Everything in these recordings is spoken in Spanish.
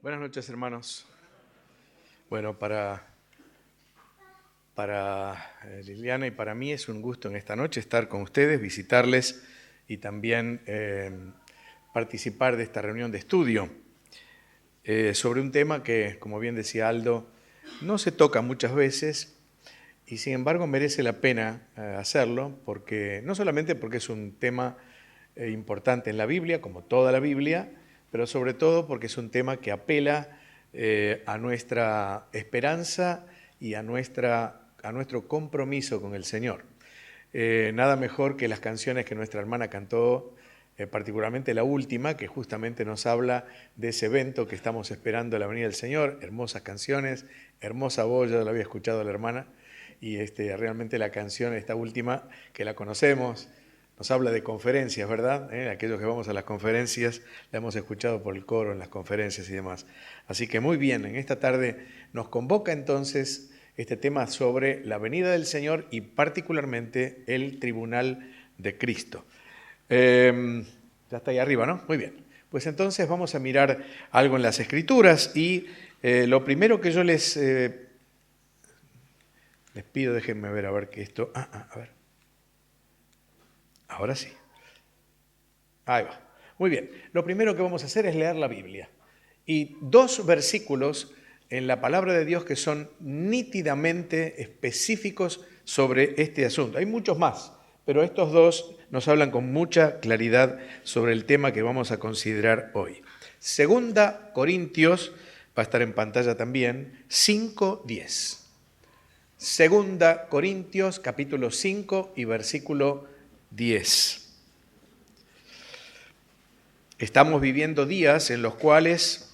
Buenas noches, hermanos. Bueno, para Liliana y para mí es un gusto en esta noche estar con ustedes, visitarles y también participar de esta reunión de estudio sobre un tema que, como bien decía Aldo, no se toca muchas veces y sin embargo merece la pena hacerlo, porque no solamente porque es un tema importante en la Biblia, como toda la Biblia, pero sobre todo porque es un tema que apela a nuestra esperanza y a nuestro compromiso con el Señor. Nada mejor que las canciones que nuestra hermana cantó, particularmente la última, que justamente nos habla de ese evento que estamos esperando, la venida del Señor. Hermosas canciones, hermosa voz, yo la había escuchado a la hermana, y realmente la canción, esta última, que la conocemos, nos habla de conferencias, ¿verdad? Aquellos que vamos a las conferencias, la hemos escuchado por el coro en las conferencias y demás. Así que muy bien, en esta tarde nos convoca entonces este tema sobre la venida del Señor y particularmente el tribunal de Cristo. Ya está ahí arriba, ¿no? Muy bien. Pues entonces vamos a mirar algo en las Escrituras y lo primero que yo les pido, déjenme ver a ver que esto... a ver. Ahora sí. Ahí va. Muy bien. Lo primero que vamos a hacer es leer la Biblia. Y dos versículos en la palabra de Dios que son nítidamente específicos sobre este asunto. Hay muchos más, pero estos dos nos hablan con mucha claridad sobre el tema que vamos a considerar hoy. Segunda Corintios, va a estar en pantalla también, 5:10. Segunda Corintios, capítulo 5 y versículo 10. Estamos viviendo días en los cuales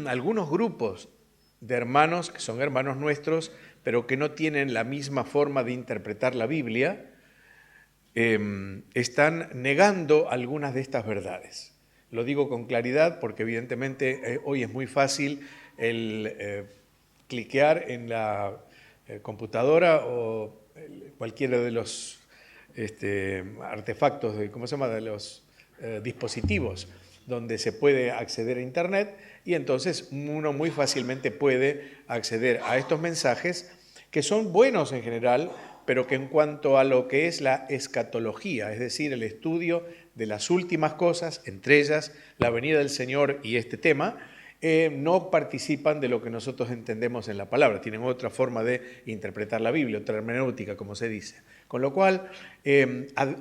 algunos grupos de hermanos, que son hermanos nuestros, pero que no tienen la misma forma de interpretar la Biblia, están negando algunas de estas verdades. Lo digo con claridad porque evidentemente hoy es muy fácil el cliquear en la computadora o cualquiera de los artefactos, de los dispositivos donde se puede acceder a Internet, y entonces uno muy fácilmente puede acceder a estos mensajes que son buenos en general, pero que en cuanto a lo que es la escatología, es decir, el estudio de las últimas cosas, entre ellas la venida del Señor y este tema, no participan de lo que nosotros entendemos en la palabra, tienen otra forma de interpretar la Biblia, otra hermenéutica, como se dice. Con lo cual,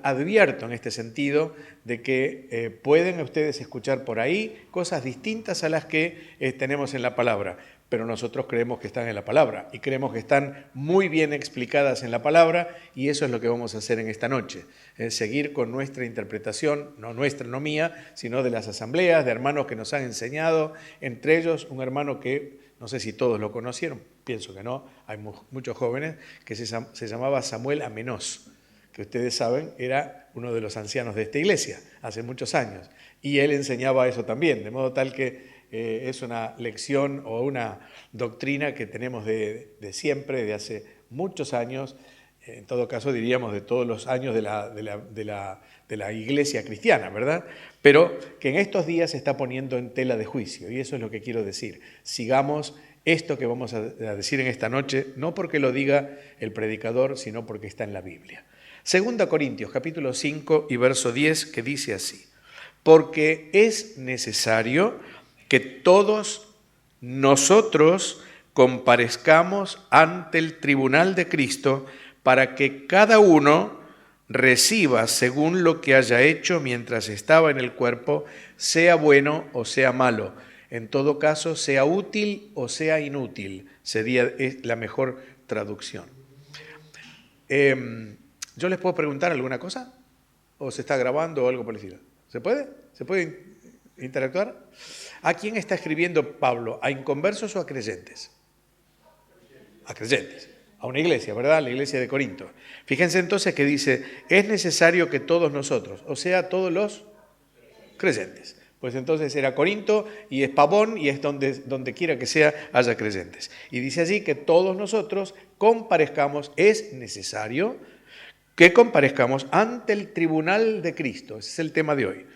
advierto en este sentido de que pueden ustedes escuchar por ahí cosas distintas a las que tenemos en la palabra, pero nosotros creemos que están en la palabra y creemos que están muy bien explicadas en la palabra, y eso es lo que vamos a hacer en esta noche, seguir con nuestra interpretación, no nuestra, no mía, sino de las asambleas, de hermanos que nos han enseñado, entre ellos un hermano que no sé si todos lo conocieron, pienso que no, hay muchos jóvenes, que se llamaba Samuel Amenós, que ustedes saben era uno de los ancianos de esta iglesia hace muchos años, y él enseñaba eso también, de modo tal que es una lección o una doctrina que tenemos de siempre, de hace muchos años, en todo caso diríamos de todos los años de la iglesia cristiana, ¿verdad? Pero que en estos días se está poniendo en tela de juicio, y eso es lo que quiero decir. Sigamos esto que vamos a decir en esta noche, no porque lo diga el predicador, sino porque está en la Biblia. Segunda Corintios, capítulo 5 y verso 10, que dice así: porque es necesario que todos nosotros comparezcamos ante el tribunal de Cristo para que cada uno reciba según lo que haya hecho mientras estaba en el cuerpo, sea bueno o sea malo. En todo caso, sea útil o sea inútil, sería la mejor traducción. ¿Yo les puedo preguntar alguna cosa? ¿O se está grabando o algo por el estilo? ¿Se puede? ¿Se puede interactuar? ¿A quién está escribiendo Pablo? ¿A inconversos o a creyentes? A creyentes. A una iglesia, ¿verdad? La iglesia de Corinto. Fíjense entonces que dice, es necesario que todos nosotros, o sea, todos los creyentes. Pues entonces era Corinto y es Pavón y es donde quiera que sea haya creyentes. Y dice allí que todos nosotros comparezcamos, es necesario que comparezcamos ante el tribunal de Cristo. Ese es el tema de hoy.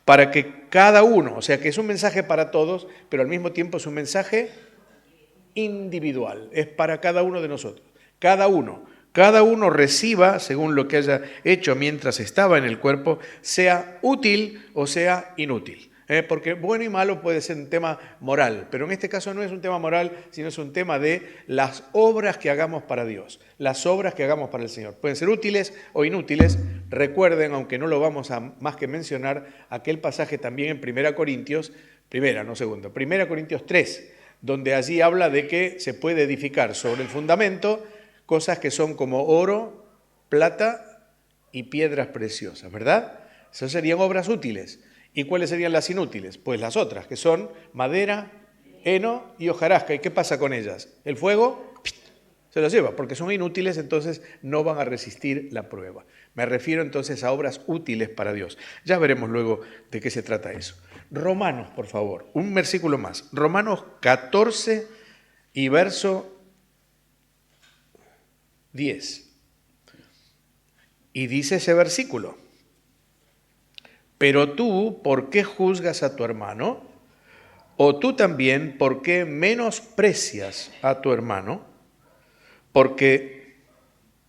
Para que cada uno, o sea que es un mensaje para todos, pero al mismo tiempo es un mensaje individual, es para cada uno de nosotros. Cada uno reciba, según lo que haya hecho mientras estaba en el cuerpo, sea útil o sea inútil. Porque bueno y malo puede ser un tema moral, pero en este caso no es un tema moral, sino es un tema de las obras que hagamos para Dios, las obras que hagamos para el Señor. Pueden ser útiles o inútiles. Recuerden, aunque no lo vamos a más que mencionar, aquel pasaje también en 1 Corintios 3, donde allí habla de que se puede edificar sobre el fundamento cosas que son como oro, plata y piedras preciosas, ¿verdad? Esas serían obras útiles. ¿Y cuáles serían las inútiles? Pues las otras, que son madera, heno y hojarasca. ¿Y qué pasa con ellas? El fuego se las lleva, porque son inútiles, entonces no van a resistir la prueba. Me refiero entonces a obras útiles para Dios. Ya veremos luego de qué se trata eso. Romanos, por favor, un versículo más. Romanos 14 y verso 10. Y dice ese versículo: pero tú, ¿por qué juzgas a tu hermano? ¿O tú también, por qué menosprecias a tu hermano? Porque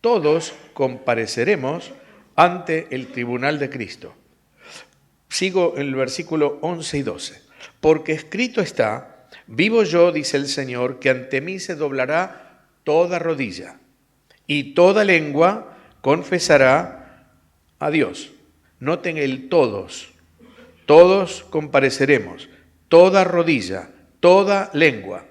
todos compareceremos ante el tribunal de Cristo. Sigo en el versículo 11 y 12. Porque escrito está: vivo yo, dice el Señor, que ante mí se doblará toda rodilla, y toda lengua confesará a Dios. Noten el todos. Todos compareceremos, toda rodilla, toda lengua.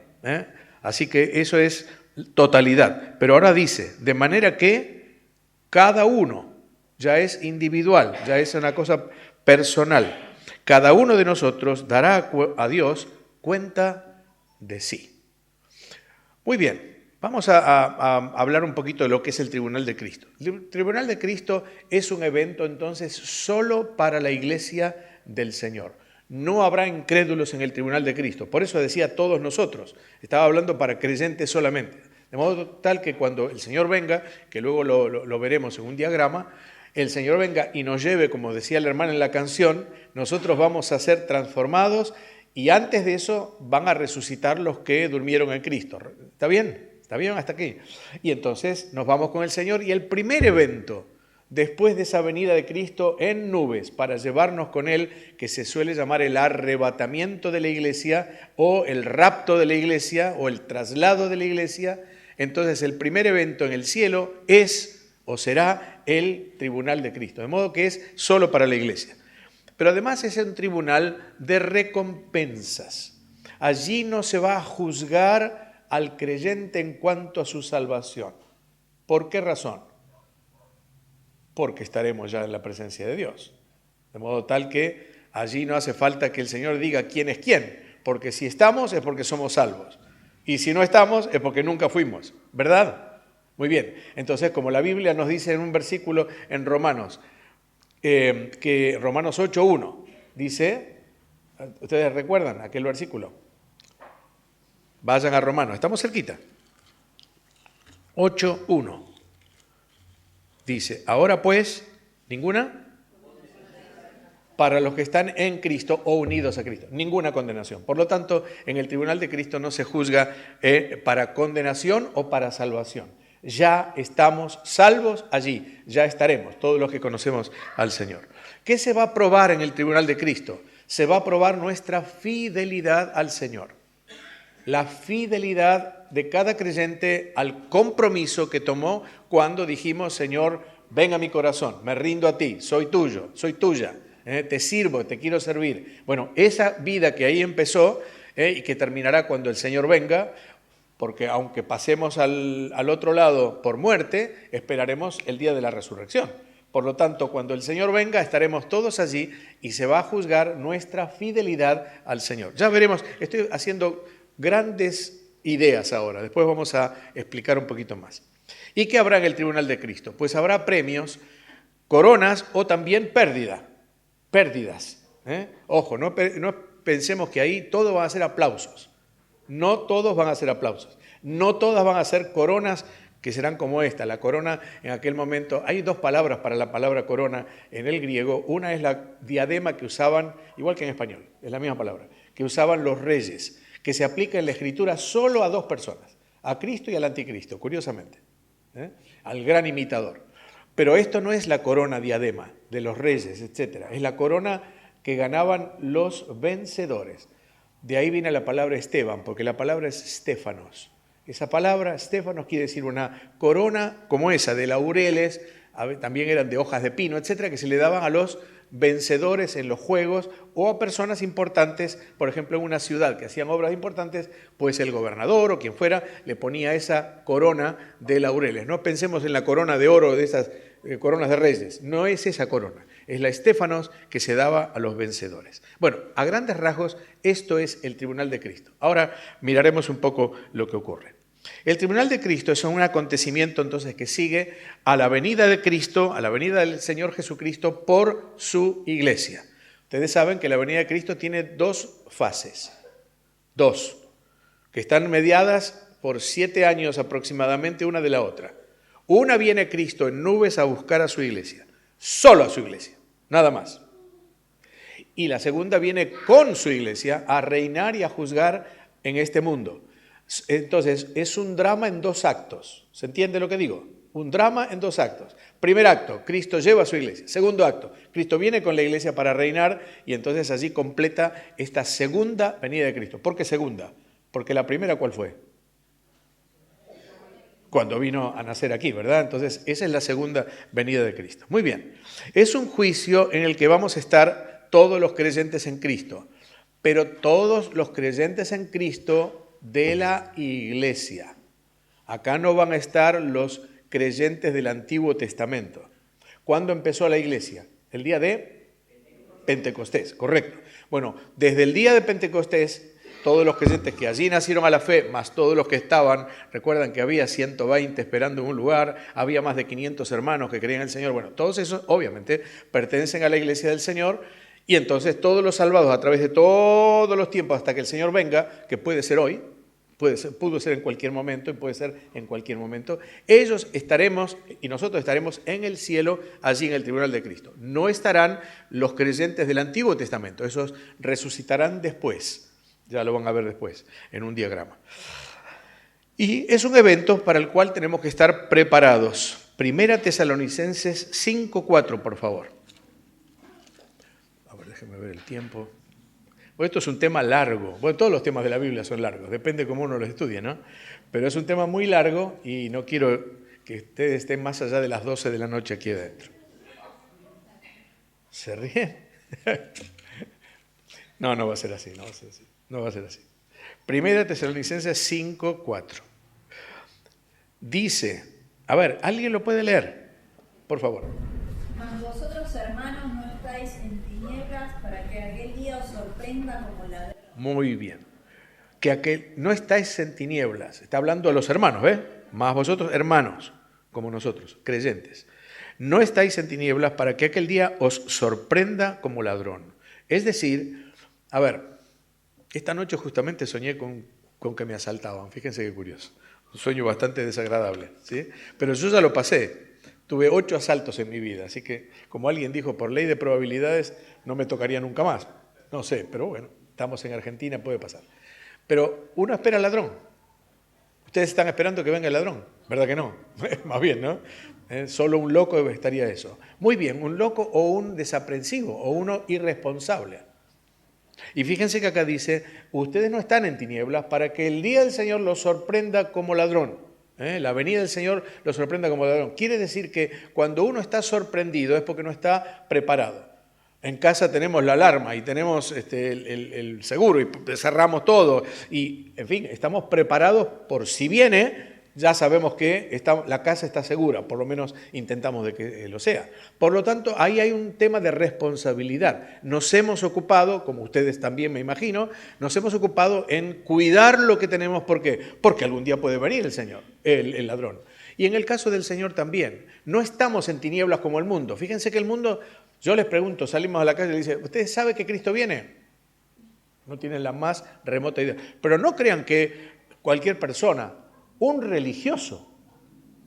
Así que eso es totalidad. Pero ahora dice, de manera que cada uno ya es individual, ya es una cosa personal. Cada uno de nosotros dará a Dios cuenta de sí. Muy bien. Vamos a hablar un poquito de lo que es el Tribunal de Cristo. El Tribunal de Cristo es un evento entonces solo para la Iglesia del Señor. No habrá incrédulos en el Tribunal de Cristo. Por eso decía todos nosotros. Estaba hablando para creyentes solamente. De modo tal que cuando el Señor venga, que luego lo veremos en un diagrama, el Señor venga y nos lleve, como decía la hermana en la canción, nosotros vamos a ser transformados y antes de eso van a resucitar los que durmieron en Cristo. ¿Está bien? ¿Está bien hasta aquí? Y entonces nos vamos con el Señor y el primer evento después de esa venida de Cristo en nubes para llevarnos con Él, que se suele llamar el arrebatamiento de la iglesia o el rapto de la iglesia o el traslado de la iglesia, entonces el primer evento en el cielo es o será el tribunal de Cristo, de modo que es solo para la iglesia. Pero además es un tribunal de recompensas. Allí no se va a juzgar al creyente en cuanto a su salvación. ¿Por qué razón? Porque estaremos ya en la presencia de Dios. De modo tal que allí no hace falta que el Señor diga quién es quién, porque si estamos es porque somos salvos. Y si no estamos es porque nunca fuimos, ¿verdad? Muy bien. Entonces, como la Biblia nos dice en un versículo en Romanos, que Romanos 8:1 dice, ¿ustedes recuerdan aquel versículo? Vayan a Romanos, estamos cerquita. 8:1. Dice, ahora pues, ninguna para los que están en Cristo o unidos a Cristo. Ninguna condenación. Por lo tanto, en el tribunal de Cristo no se juzga para condenación o para salvación. Ya estamos salvos allí, ya estaremos, todos los que conocemos al Señor. ¿Qué se va a probar en el tribunal de Cristo? Se va a probar nuestra fidelidad al Señor. La fidelidad de cada creyente al compromiso que tomó cuando dijimos, Señor, ven a mi corazón, me rindo a ti, soy tuyo, soy tuya, te sirvo, te quiero servir. Bueno, esa vida que ahí empezó y que terminará cuando el Señor venga, porque aunque pasemos al otro lado por muerte, esperaremos el día de la resurrección. Por lo tanto, cuando el Señor venga, estaremos todos allí y se va a juzgar nuestra fidelidad al Señor. Ya veremos, estoy haciendo grandes ideas ahora, después vamos a explicar un poquito más. ¿Y qué habrá en el tribunal de Cristo? Pues habrá premios, coronas o también pérdidas. Ojo, no pensemos que ahí todo van a ser aplausos. No todos van a ser aplausos. No todas van a ser coronas que serán como esta. La corona en aquel momento, hay dos palabras para la palabra corona en el griego. Una es la diadema que usaban, igual que en español, es la misma palabra, que usaban los reyes, que se aplica en la Escritura solo a dos personas, a Cristo y al anticristo, curiosamente, al gran imitador. Pero esto no es la corona diadema de los reyes, etc. Es la corona que ganaban los vencedores. De ahí viene la palabra Esteban, porque la palabra es Stéfanos. Esa palabra, Stéfanos, quiere decir una corona como esa, de laureles, también eran de hojas de pino, etcétera, que se le daban a los vencedores en los juegos o a personas importantes, por ejemplo, en una ciudad que hacían obras importantes, pues el gobernador o quien fuera le ponía esa corona de laureles. No pensemos en la corona de oro de esas coronas de reyes, no es esa corona, es la Estéfanos que se daba a los vencedores. Bueno, a grandes rasgos, esto es el tribunal de Cristo. Ahora miraremos un poco lo que ocurre. El tribunal de Cristo es un acontecimiento entonces que sigue a la venida de Cristo, a la venida del Señor Jesucristo por su iglesia. Ustedes saben que la venida de Cristo tiene dos fases, que están mediadas por 7 años aproximadamente una de la otra. Una viene Cristo en nubes a buscar a su iglesia, solo a su iglesia, nada más. Y la segunda viene con su iglesia a reinar y a juzgar en este mundo. Entonces, es un drama en 2 actos. ¿Se entiende lo que digo? Un drama en 2 actos. Primer acto, Cristo lleva a su iglesia. Segundo acto, Cristo viene con la iglesia para reinar y entonces allí completa esta segunda venida de Cristo. ¿Por qué segunda? Porque la primera, ¿cuál fue? Cuando vino a nacer aquí, ¿verdad? Entonces, esa es la segunda venida de Cristo. Muy bien. Es un juicio en el que vamos a estar todos los creyentes en Cristo, pero todos los creyentes en Cristo de la iglesia. Acá no van a estar los creyentes del Antiguo Testamento. ¿Cuándo empezó la iglesia? El día de Pentecostés, correcto. Bueno, desde el día de Pentecostés, todos los creyentes que allí nacieron a la fe, más todos los que estaban, recuerdan que había 120 esperando en un lugar, había más de 500 hermanos que creían en el Señor. Bueno, todos esos obviamente pertenecen a la iglesia del Señor y entonces todos los salvados a través de todos los tiempos hasta que el Señor venga, que puede ser hoy, pudo ser en cualquier momento y puede ser en cualquier momento, ellos estaremos y nosotros estaremos en el cielo, allí en el tribunal de Cristo. No estarán los creyentes del Antiguo Testamento, esos resucitarán después. Ya lo van a ver después, en un diagrama. Y es un evento para el cual tenemos que estar preparados. Primera Tesalonicenses 5:4, por favor. A ver, déjenme ver el tiempo. Bueno, esto es un tema largo. Bueno, todos los temas de la Biblia son largos, depende de cómo uno los estudie, ¿no? Pero es un tema muy largo y no quiero que ustedes estén más allá de las 12 de la noche aquí adentro. ¿Se ríen? No, no va a ser así, no va a ser así. No va a ser así. Primera Tesalonicenses 5:4. Dice, a ver, ¿alguien lo puede leer? Por favor. Mas vosotros, hermanos, no estáis en tinieblas para que aquel día os sorprenda como ladrón. Muy bien. Que no estáis en tinieblas. Está hablando a los hermanos, ¿ves? Más vosotros, hermanos, como nosotros, creyentes. No estáis en tinieblas para que aquel día os sorprenda como ladrón. Es decir, a ver, esta noche justamente soñé con que me asaltaban. Fíjense qué curioso. Un sueño bastante desagradable, ¿sí? Pero yo ya lo pasé. Tuve 8 asaltos en mi vida. Así que, como alguien dijo, por ley de probabilidades no me tocaría nunca más. No sé, pero bueno, estamos en Argentina, puede pasar. Pero uno espera al ladrón. Ustedes están esperando que venga el ladrón. ¿Verdad que no? Más bien, ¿no? Solo un loco estaría eso. Muy bien, un loco o un desaprensivo o uno irresponsable. Y fíjense que acá dice, ustedes no están en tinieblas para que el día del Señor los sorprenda como ladrón. La venida del Señor los sorprenda como ladrón. Quiere decir que cuando uno está sorprendido es porque no está preparado. En casa tenemos la alarma y tenemos el seguro y cerramos todo. Y, en fin, estamos preparados por si viene. Ya sabemos que la casa está segura, por lo menos intentamos de que lo sea. Por lo tanto, ahí hay un tema de responsabilidad. Nos hemos ocupado, como ustedes también me imagino, nos hemos ocupado en cuidar lo que tenemos. ¿Por qué? Porque algún día puede venir el Señor, el ladrón. Y en el caso del Señor también. No estamos en tinieblas como el mundo. Fíjense que el mundo, yo les pregunto, salimos a la calle y le dicen, ¿ustedes saben que Cristo viene? No tienen la más remota idea. Pero no crean que cualquier persona, un religioso,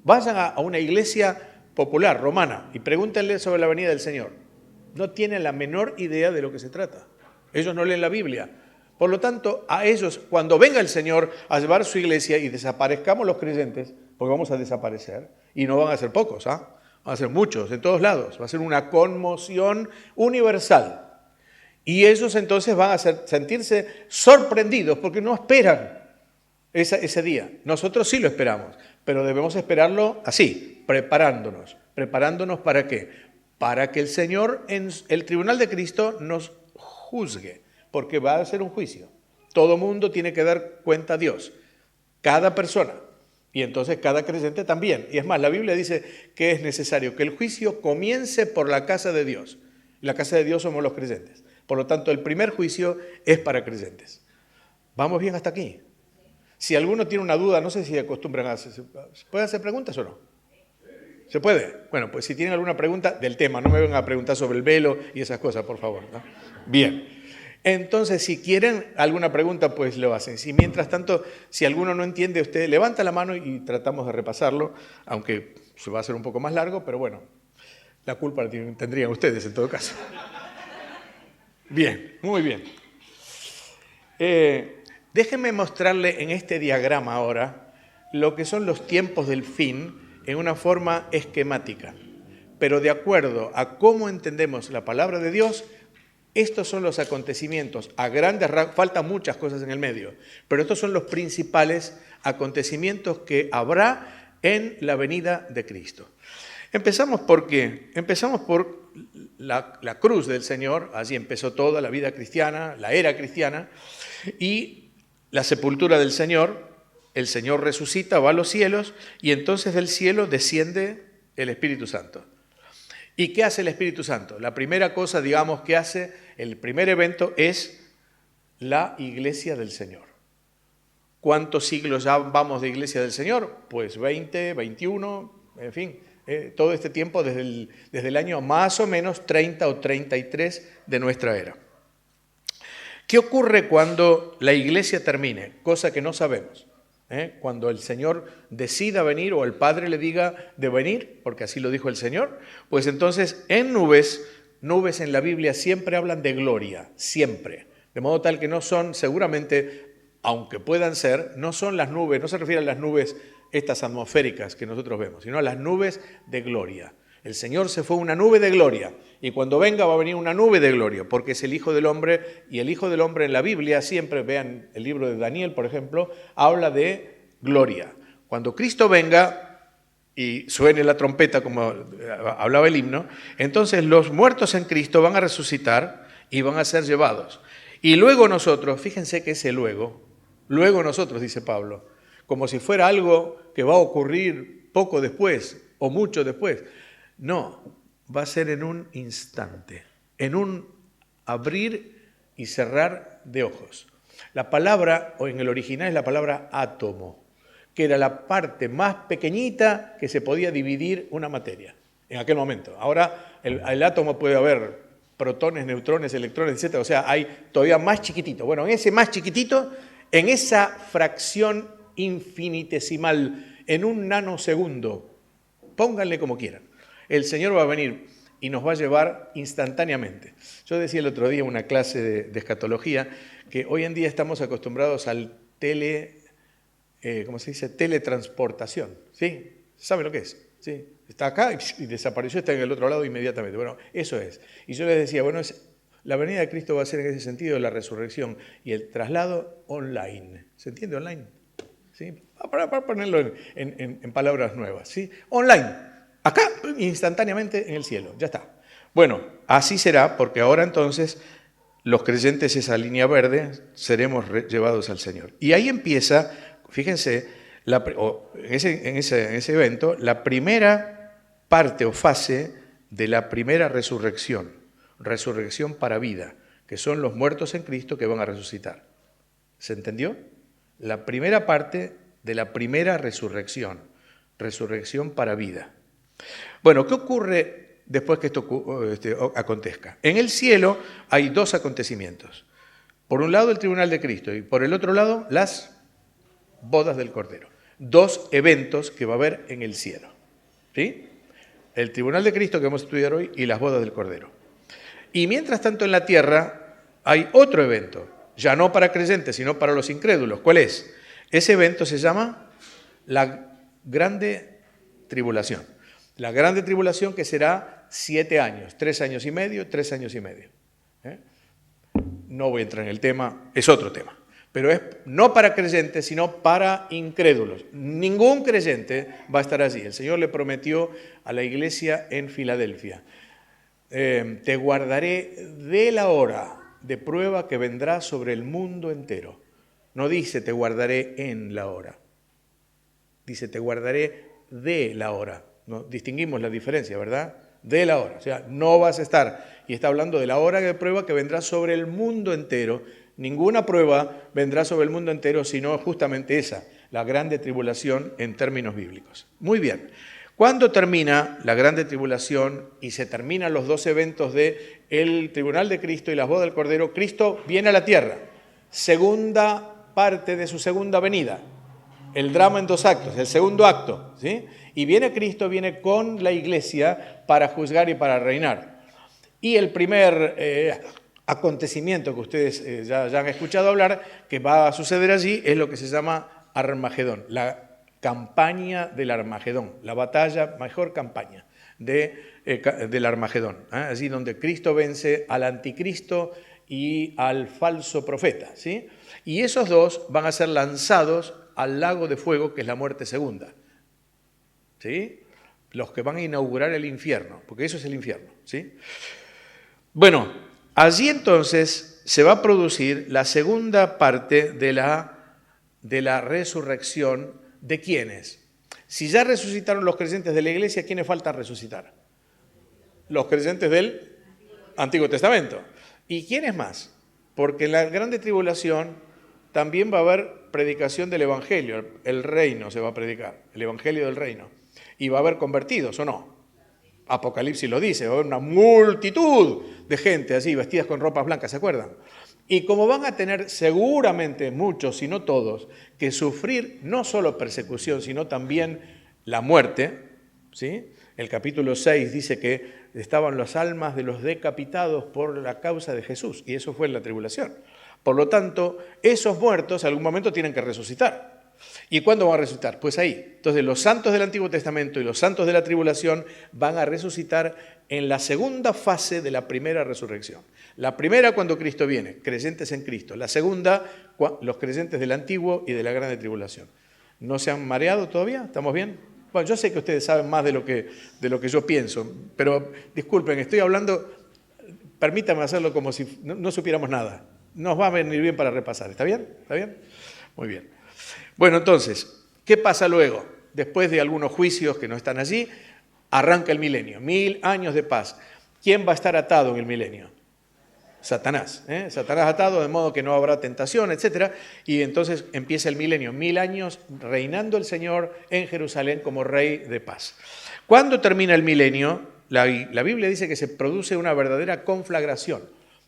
Vayan a una iglesia popular, romana, y pregúntenle sobre la venida del Señor. No tienen la menor idea de lo que se trata. Ellos no leen la Biblia. Por lo tanto, a ellos, cuando venga el Señor a llevar su iglesia y desaparezcamos los creyentes, porque vamos a desaparecer, y no van a ser pocos, van a ser muchos, en todos lados, va a ser una conmoción universal. Y ellos entonces van a sentirse sorprendidos porque no esperan ese día. Nosotros sí lo esperamos, pero debemos esperarlo así, preparándonos. ¿Preparándonos para qué? Para que el Señor en el tribunal de Cristo nos juzgue, porque va a ser un juicio. Todo mundo tiene que dar cuenta a Dios, cada persona, y entonces cada creyente también. Y es más, la Biblia dice que es necesario que el juicio comience por la casa de Dios. La casa de Dios somos los creyentes. Por lo tanto, el primer juicio es para creyentes. ¿Vamos bien hasta aquí? Si alguno tiene una duda, no sé si acostumbran a hacer, ¿pueden hacer preguntas o no? ¿Se puede? Bueno, pues si tienen alguna pregunta del tema, no me vengan a preguntar sobre el velo y esas cosas, por favor, ¿no? Bien. Entonces, si quieren alguna pregunta, pues lo hacen. Si mientras tanto, si alguno no entiende, usted levanta la mano y tratamos de repasarlo, aunque se va a hacer un poco más largo, pero bueno, la culpa la tendrían ustedes en todo caso. Bien, muy bien. Déjenme mostrarle en este diagrama ahora lo que son los tiempos del fin en una forma esquemática. Pero de acuerdo a cómo entendemos la palabra de Dios, estos son los acontecimientos. A grandes rasgos, faltan muchas cosas en el medio, pero estos son los principales acontecimientos que habrá en la venida de Cristo. Empezamos por qué? Empezamos por la cruz del Señor, así empezó toda la vida cristiana, la era cristiana, y la sepultura del Señor. El Señor resucita, va a los cielos, y entonces del cielo desciende el Espíritu Santo. ¿Y qué hace el Espíritu Santo? La primera cosa, digamos, que hace, el primer evento es la iglesia del Señor. ¿Cuántos siglos ya vamos de iglesia del Señor? Pues 20, 21, en fin, todo este tiempo desde el año más o menos 30 o 33 de nuestra era. ¿Qué ocurre cuando la iglesia termine? Cosa que no sabemos. Cuando el Señor decida venir o el Padre le diga de venir, porque así lo dijo el Señor, pues entonces en nubes en la Biblia siempre hablan de gloria, siempre. De modo tal que no son, seguramente, aunque puedan ser, no son las nubes, no se refiere a las nubes estas atmosféricas que nosotros vemos, sino a las nubes de gloria. El Señor se fue una nube de gloria y cuando venga va a venir una nube de gloria porque es el Hijo del Hombre y el Hijo del Hombre en la Biblia siempre, vean el libro de Daniel, por ejemplo, habla de gloria. Cuando Cristo venga y suene la trompeta como hablaba el himno, entonces los muertos en Cristo van a resucitar y van a ser llevados. Y luego nosotros, fíjense que ese luego nosotros, dice Pablo, como si fuera algo que va a ocurrir poco después o mucho después. No, va a ser en un instante, en un abrir y cerrar de ojos. La palabra, o en el original es la palabra átomo, que era la parte más pequeñita que se podía dividir una materia en aquel momento. Ahora el átomo puede haber protones, neutrones, electrones, etc. O sea, hay todavía más chiquitito. Bueno, en ese más chiquitito, en esa fracción infinitesimal, en un nanosegundo, pónganle como quieran. El Señor va a venir y nos va a llevar instantáneamente. Yo decía el otro día en una clase de escatología que hoy en día estamos acostumbrados al teletransportación. ¿Sí? ¿Saben lo que es? ¿Sí? Está acá y desapareció, está en el otro lado inmediatamente. Bueno, eso es. Y yo les decía, bueno, la venida de Cristo va a ser en ese sentido la resurrección y el traslado online. ¿Se entiende online? ¿Sí? Para ponerlo en palabras nuevas. ¿Sí? Online. Acá, instantáneamente en el cielo, ya está. Bueno, así será, porque ahora entonces los creyentes, esa línea verde, seremos llevados al Señor. Y ahí empieza, fíjense, en ese evento, la primera parte o fase de la primera resurrección para vida, que son los muertos en Cristo que van a resucitar. ¿Se entendió? La primera parte de la primera resurrección para vida. Bueno, ¿qué ocurre después que esto acontezca? En el cielo hay dos acontecimientos. Por un lado el tribunal de Cristo y por el otro lado las bodas del Cordero. 2 eventos que va a haber en el cielo. ¿Sí? El tribunal de Cristo que vamos a estudiar hoy y las bodas del Cordero. Y mientras tanto en la tierra hay otro evento, ya no para creyentes, sino para los incrédulos. ¿Cuál es? Ese evento se llama la Grande Tribulación. La Grande Tribulación que será 7 años, 3 años y medio, 3 años y medio. No voy a entrar en el tema, es otro tema. Pero es no para creyentes, sino para incrédulos. Ningún creyente va a estar allí. El Señor le prometió a la iglesia en Filadelfia, te guardaré de la hora de prueba que vendrá sobre el mundo entero. No dice te guardaré en la hora. Dice te guardaré de la hora. ¿No? Distinguimos la diferencia, ¿verdad? De la hora. O sea, no vas a estar. Y está hablando de la hora de prueba que vendrá sobre el mundo entero. Ninguna prueba vendrá sobre el mundo entero, sino justamente esa, la grande tribulación en términos bíblicos. Muy bien. ¿Cuándo termina la grande tribulación y se terminan los 2 eventos del tribunal de Cristo y las bodas del Cordero? Cristo viene a la tierra, segunda parte de su segunda venida, el drama en 2 actos, el segundo acto, ¿sí? Y viene Cristo, viene con la iglesia para juzgar y para reinar. Y el primer acontecimiento que ustedes ya han escuchado hablar, que va a suceder allí, es lo que se llama Armagedón, la campaña del Armagedón, la batalla, mejor campaña del Armagedón, allí donde Cristo vence al anticristo y al falso profeta, ¿sí? Y esos 2 van a ser lanzados al lago de fuego, que es la muerte segunda, ¿sí? Los que van a inaugurar el infierno, porque eso es el infierno, ¿sí? Bueno, allí entonces se va a producir la segunda parte de la resurrección. ¿De quiénes? Si ya resucitaron los creyentes de la iglesia, ¿quiénes faltan resucitar? Los creyentes del Antiguo Testamento. ¿Y quiénes más? Porque en la grande tribulación también va a haber predicación del Evangelio, el reino se va a predicar, el Evangelio del reino. Y va a haber convertidos, ¿o no? Apocalipsis lo dice, va a haber una multitud de gente así, vestidas con ropas blancas, ¿se acuerdan? Y como van a tener seguramente muchos, si no todos, que sufrir no solo persecución, sino también la muerte, ¿sí? El capítulo 6 dice que estaban las almas de los decapitados por la causa de Jesús, y eso fue en la tribulación. Por lo tanto, esos muertos en algún momento tienen que resucitar. ¿Y cuándo van a resucitar? Pues ahí. Entonces, los santos del Antiguo Testamento y los santos de la tribulación van a resucitar en la segunda fase de la primera resurrección. La primera cuando Cristo viene, creyentes en Cristo. La segunda, los creyentes del Antiguo y de la grande tribulación. ¿No se han mareado todavía? ¿Estamos bien? Bueno, yo sé que ustedes saben más de lo que yo pienso, pero disculpen, estoy hablando, permítanme hacerlo como si no supiéramos nada. Nos va a venir bien para repasar. ¿Está bien? ¿Está bien? Muy bien. Bueno, entonces, ¿qué pasa luego? Después de algunos juicios que no están allí, arranca el milenio, 1000 años de paz. ¿Quién va a estar atado en el milenio? Satanás. Satanás atado, de modo que no habrá tentación, etc. Y entonces empieza el milenio, 1000 años reinando el Señor en Jerusalén como rey de paz. ¿Cuándo termina el milenio? La Biblia dice que se produce una verdadera conflagración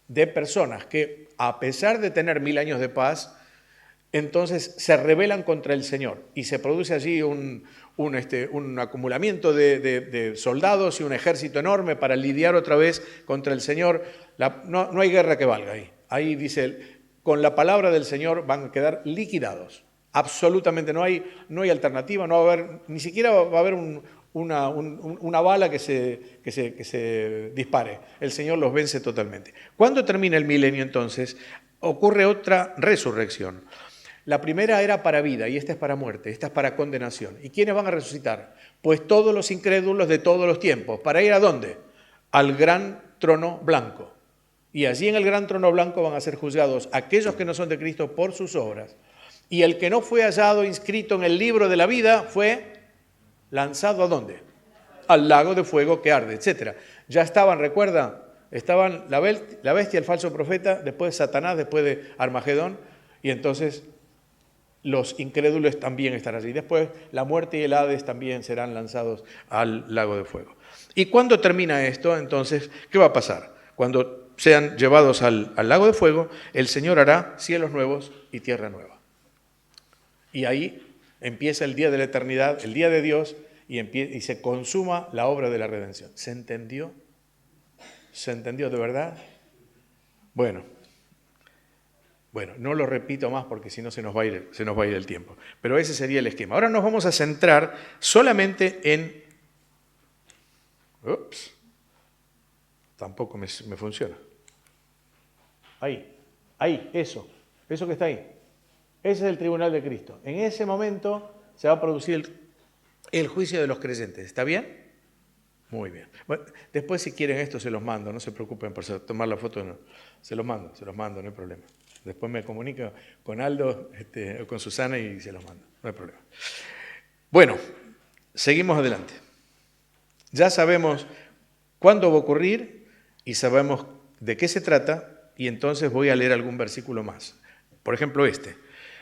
de personas que, a pesar de tener 1000 años de paz, entonces se rebelan contra el Señor y se produce allí un acumulamiento de soldados y un ejército enorme para lidiar otra vez contra el Señor. No hay guerra que valga ahí. Ahí dice él, con la palabra del Señor van a quedar liquidados. Absolutamente no hay alternativa, no va a haber, ni siquiera va a haber una bala que se dispare. El Señor los vence totalmente. ¿Cuándo termina el milenio entonces? Ocurre otra resurrección. La primera era para vida y esta es para muerte, esta es para condenación. ¿Y quiénes van a resucitar? Pues todos los incrédulos de todos los tiempos. ¿Para ir a dónde? Al gran trono blanco. Y allí en el gran trono blanco van a ser juzgados aquellos que no son de Cristo por sus obras. Y el que no fue hallado inscrito en el libro de la vida fue lanzado ¿a dónde? Al lago de fuego que arde, etc. Ya estaban, recuerda, estaban la bestia, el falso profeta, después Satanás, después de Armagedón, y entonces los incrédulos también estarán allí. Después la muerte y el Hades también serán lanzados al lago de fuego. ¿Y cuándo termina esto? Entonces, ¿qué va a pasar? Cuando sean llevados al lago de fuego, el Señor hará cielos nuevos y tierra nueva. Y ahí Empieza el día de la eternidad, el día de Dios, y se consuma la obra de la redención. ¿Se entendió? ¿Se entendió de verdad? Bueno, no lo repito más porque si no se nos va a ir el tiempo. Pero ese sería el esquema. Ahora nos vamos a centrar solamente en... Ups, tampoco me funciona. Ahí, eso que está ahí. Ese es el tribunal de Cristo. En ese momento se va a producir el juicio de los creyentes. ¿Está bien? Muy bien. Bueno, después si quieren esto se los mando, no se preocupen por tomar la foto. No. Se los mando, no hay problema. Después me comunico con Aldo o con Susana y se los mando, no hay problema. Bueno, seguimos adelante. Ya sabemos cuándo va a ocurrir y sabemos de qué se trata y entonces voy a leer algún versículo más. Por ejemplo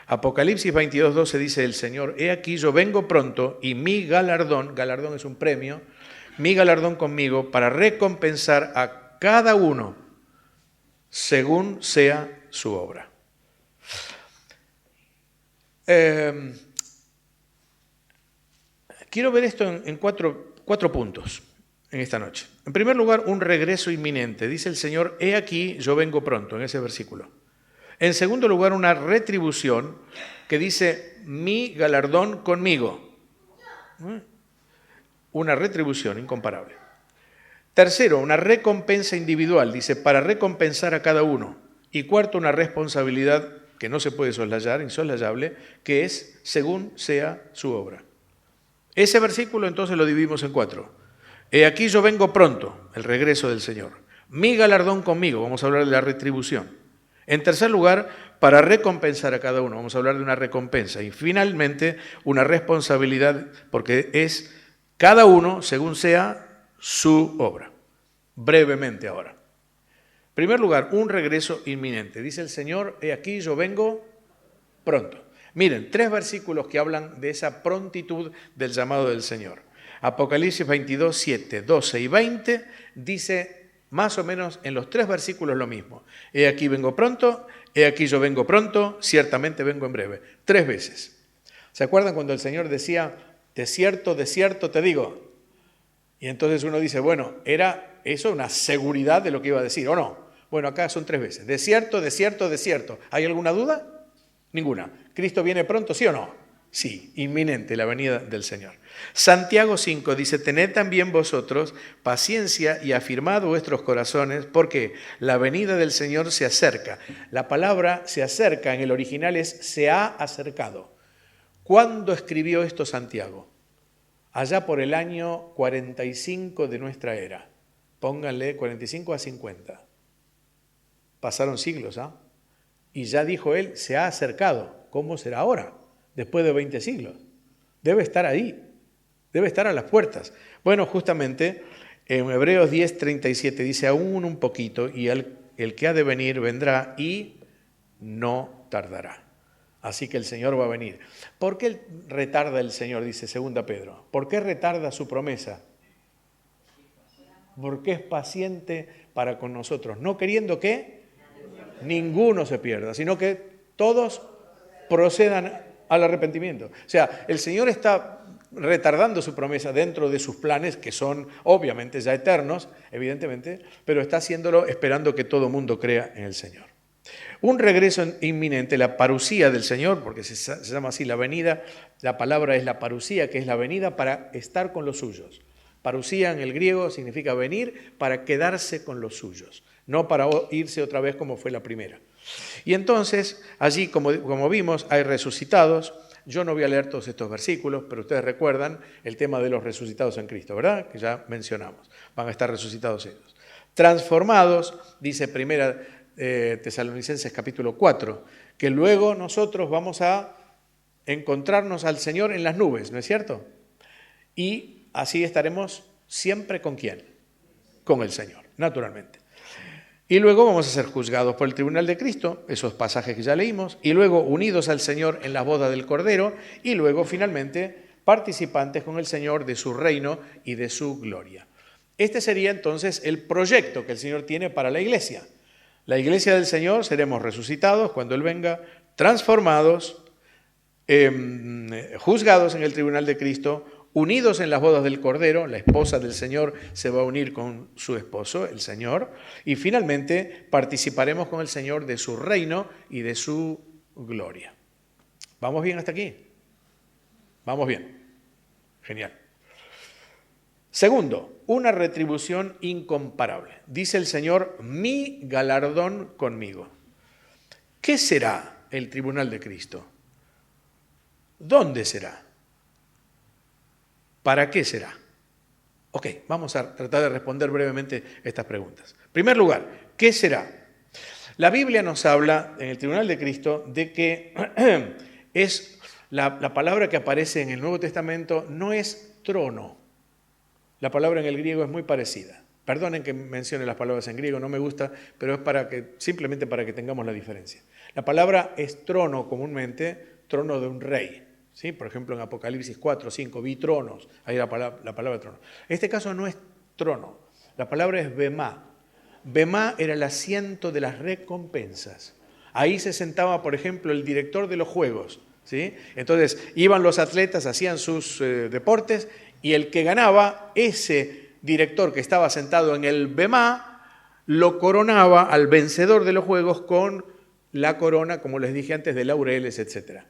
Apocalipsis 22:12 dice el Señor, he aquí yo vengo pronto y mi galardón es un premio, mi galardón conmigo para recompensar a cada uno según sea su obra. Quiero ver esto en cuatro puntos en esta noche. En primer lugar, un regreso inminente. Dice el Señor, he aquí yo vengo pronto, en ese versículo. En segundo lugar, una retribución que dice, mi galardón conmigo. Una retribución incomparable. Tercero, una recompensa individual, dice, para recompensar a cada uno. Y cuarto, una responsabilidad que no se puede soslayar, insoslayable, que es según sea su obra. Ese versículo entonces lo dividimos en 4. He aquí yo vengo pronto, el regreso del Señor. Mi galardón conmigo, vamos a hablar de la retribución. En tercer lugar, para recompensar a cada uno, vamos a hablar de una recompensa. Y finalmente, una responsabilidad, porque es cada uno según sea su obra. Brevemente ahora. En primer lugar, un regreso inminente. Dice el Señor, he aquí yo vengo pronto. Miren, 3 versículos que hablan de esa prontitud del llamado del Señor. Apocalipsis 22, 7, 12 y 20 dice más o menos en los 3 versículos lo mismo. He aquí vengo pronto, he aquí yo vengo pronto, ciertamente vengo en breve. 3 veces. ¿Se acuerdan cuando el Señor decía, de cierto te digo? Y entonces uno dice, bueno, ¿era eso una seguridad de lo que iba a decir o no? Bueno, acá son 3 veces. De cierto. ¿Hay alguna duda? Ninguna. ¿Cristo viene pronto, sí o no? Sí, inminente la venida del Señor. Santiago 5 dice, tened también vosotros paciencia y afirmad vuestros corazones, porque la venida del Señor se acerca. La palabra se acerca en el original es se ha acercado. ¿Cuándo escribió esto Santiago? Allá por el año 45 de nuestra era. Pónganle 45 a 50. Pasaron siglos, ¿ah? Y ya dijo él, se ha acercado. ¿Cómo será ahora? Después de 20 siglos. Debe estar ahí. Debe estar a las puertas. Bueno, justamente en Hebreos 10:37 dice, aún un poquito, y el que ha de venir vendrá y no tardará. Así que el Señor va a venir. ¿Por qué retarda el Señor? Dice 2 Pedro. ¿Por qué retarda su promesa? Porque es paciente para con nosotros, no queriendo que ninguno se pierda, sino que todos procedan al arrepentimiento. O sea, el Señor está retardando su promesa dentro de sus planes, que son obviamente ya eternos, evidentemente, pero está haciéndolo esperando que todo mundo crea en el Señor. Un regreso inminente, la parusía del Señor, porque se llama así la venida, la palabra es la parusía, que es la venida para estar con los suyos. Parusía en el griego significa venir para quedarse con los suyos, no para irse otra vez como fue la primera. Y entonces, allí, como vimos, hay resucitados. Yo no voy a leer todos estos versículos, pero ustedes recuerdan el tema de los resucitados en Cristo, ¿verdad? Que ya mencionamos. Van a estar resucitados ellos. Transformados, dice Primera Tesalonicenses capítulo 4, que luego nosotros vamos a encontrarnos al Señor en las nubes, ¿no es cierto? Y así estaremos siempre ¿con quién? Con el Señor, naturalmente. Y luego vamos a ser juzgados por el tribunal de Cristo, esos pasajes que ya leímos, y luego unidos al Señor en la boda del Cordero, y luego finalmente participantes con el Señor de su reino y de su gloria. Este sería entonces el proyecto que el Señor tiene para la iglesia. La iglesia del Señor seremos resucitados cuando Él venga, transformados, juzgados en el tribunal de Cristo, unidos en las bodas del Cordero, la esposa del Señor se va a unir con su esposo, el Señor, y finalmente participaremos con el Señor de su reino y de su gloria. ¿Vamos bien hasta aquí? Vamos bien. Genial. Segundo, una retribución incomparable. Dice el Señor, mi galardón conmigo. ¿Qué será el tribunal de Cristo? ¿Dónde será? ¿Para qué será? Ok, vamos a tratar de responder brevemente estas preguntas. En primer lugar, ¿qué será? La Biblia nos habla en el tribunal de Cristo de que es la palabra que aparece en el Nuevo Testamento no es trono. La palabra en el griego es muy parecida. Perdonen que mencione las palabras en griego, no me gusta, pero es simplemente para que tengamos la diferencia. La palabra es trono comúnmente, trono de un rey. ¿Sí? Por ejemplo, en Apocalipsis 4, 5, vi tronos, ahí la palabra trono. En este caso no es trono, la palabra es bemá. Bemá era el asiento de las recompensas. Ahí se sentaba, por ejemplo, el director de los juegos. ¿Sí? Entonces, iban los atletas, hacían sus deportes, y el que ganaba, ese director que estaba sentado en el bemá, lo coronaba al vencedor de los juegos con la corona, como les dije antes, de laureles, etcétera.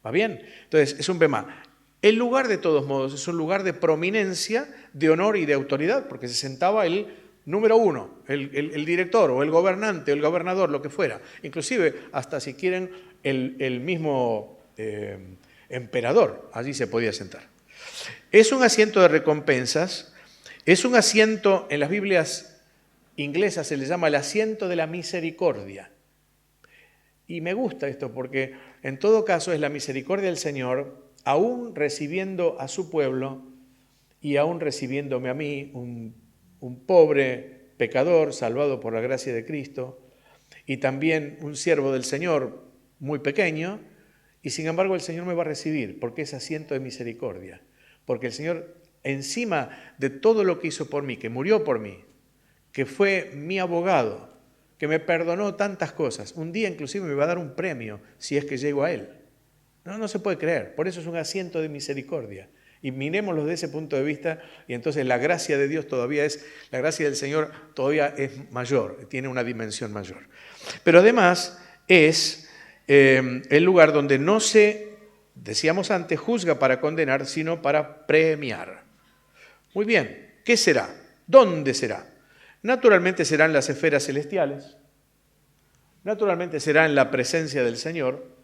¿Va bien? Entonces, es un bemá. El lugar, de todos modos, es un lugar de prominencia, de honor y de autoridad, porque se sentaba el número uno, el director o el gobernante o el gobernador, lo que fuera. Inclusive, hasta si quieren, el mismo emperador, allí se podía sentar. Es un asiento de recompensas, es un asiento, en las Biblias inglesas se le llama el asiento de la misericordia. Y me gusta esto porque en todo caso es la misericordia del Señor, aún recibiendo a su pueblo y aún recibiéndome a mí, un pobre pecador salvado por la gracia de Cristo, y también un siervo del Señor muy pequeño, y sin embargo el Señor me va a recibir porque es asiento de misericordia, porque el Señor, encima de todo lo que hizo por mí, que murió por mí, que fue mi abogado, que me perdonó tantas cosas, un día inclusive me va a dar un premio si es que llego a Él. No se puede creer, por eso es un asiento de misericordia. Y mirémoslo desde ese punto de vista, y entonces la gracia de Dios la gracia del Señor todavía es mayor, tiene una dimensión mayor. Pero además es el lugar donde no se, decíamos antes, juzga para condenar, sino para premiar. Muy bien, ¿qué será? ¿Dónde será? Naturalmente será en las esferas celestiales, naturalmente será en la presencia del Señor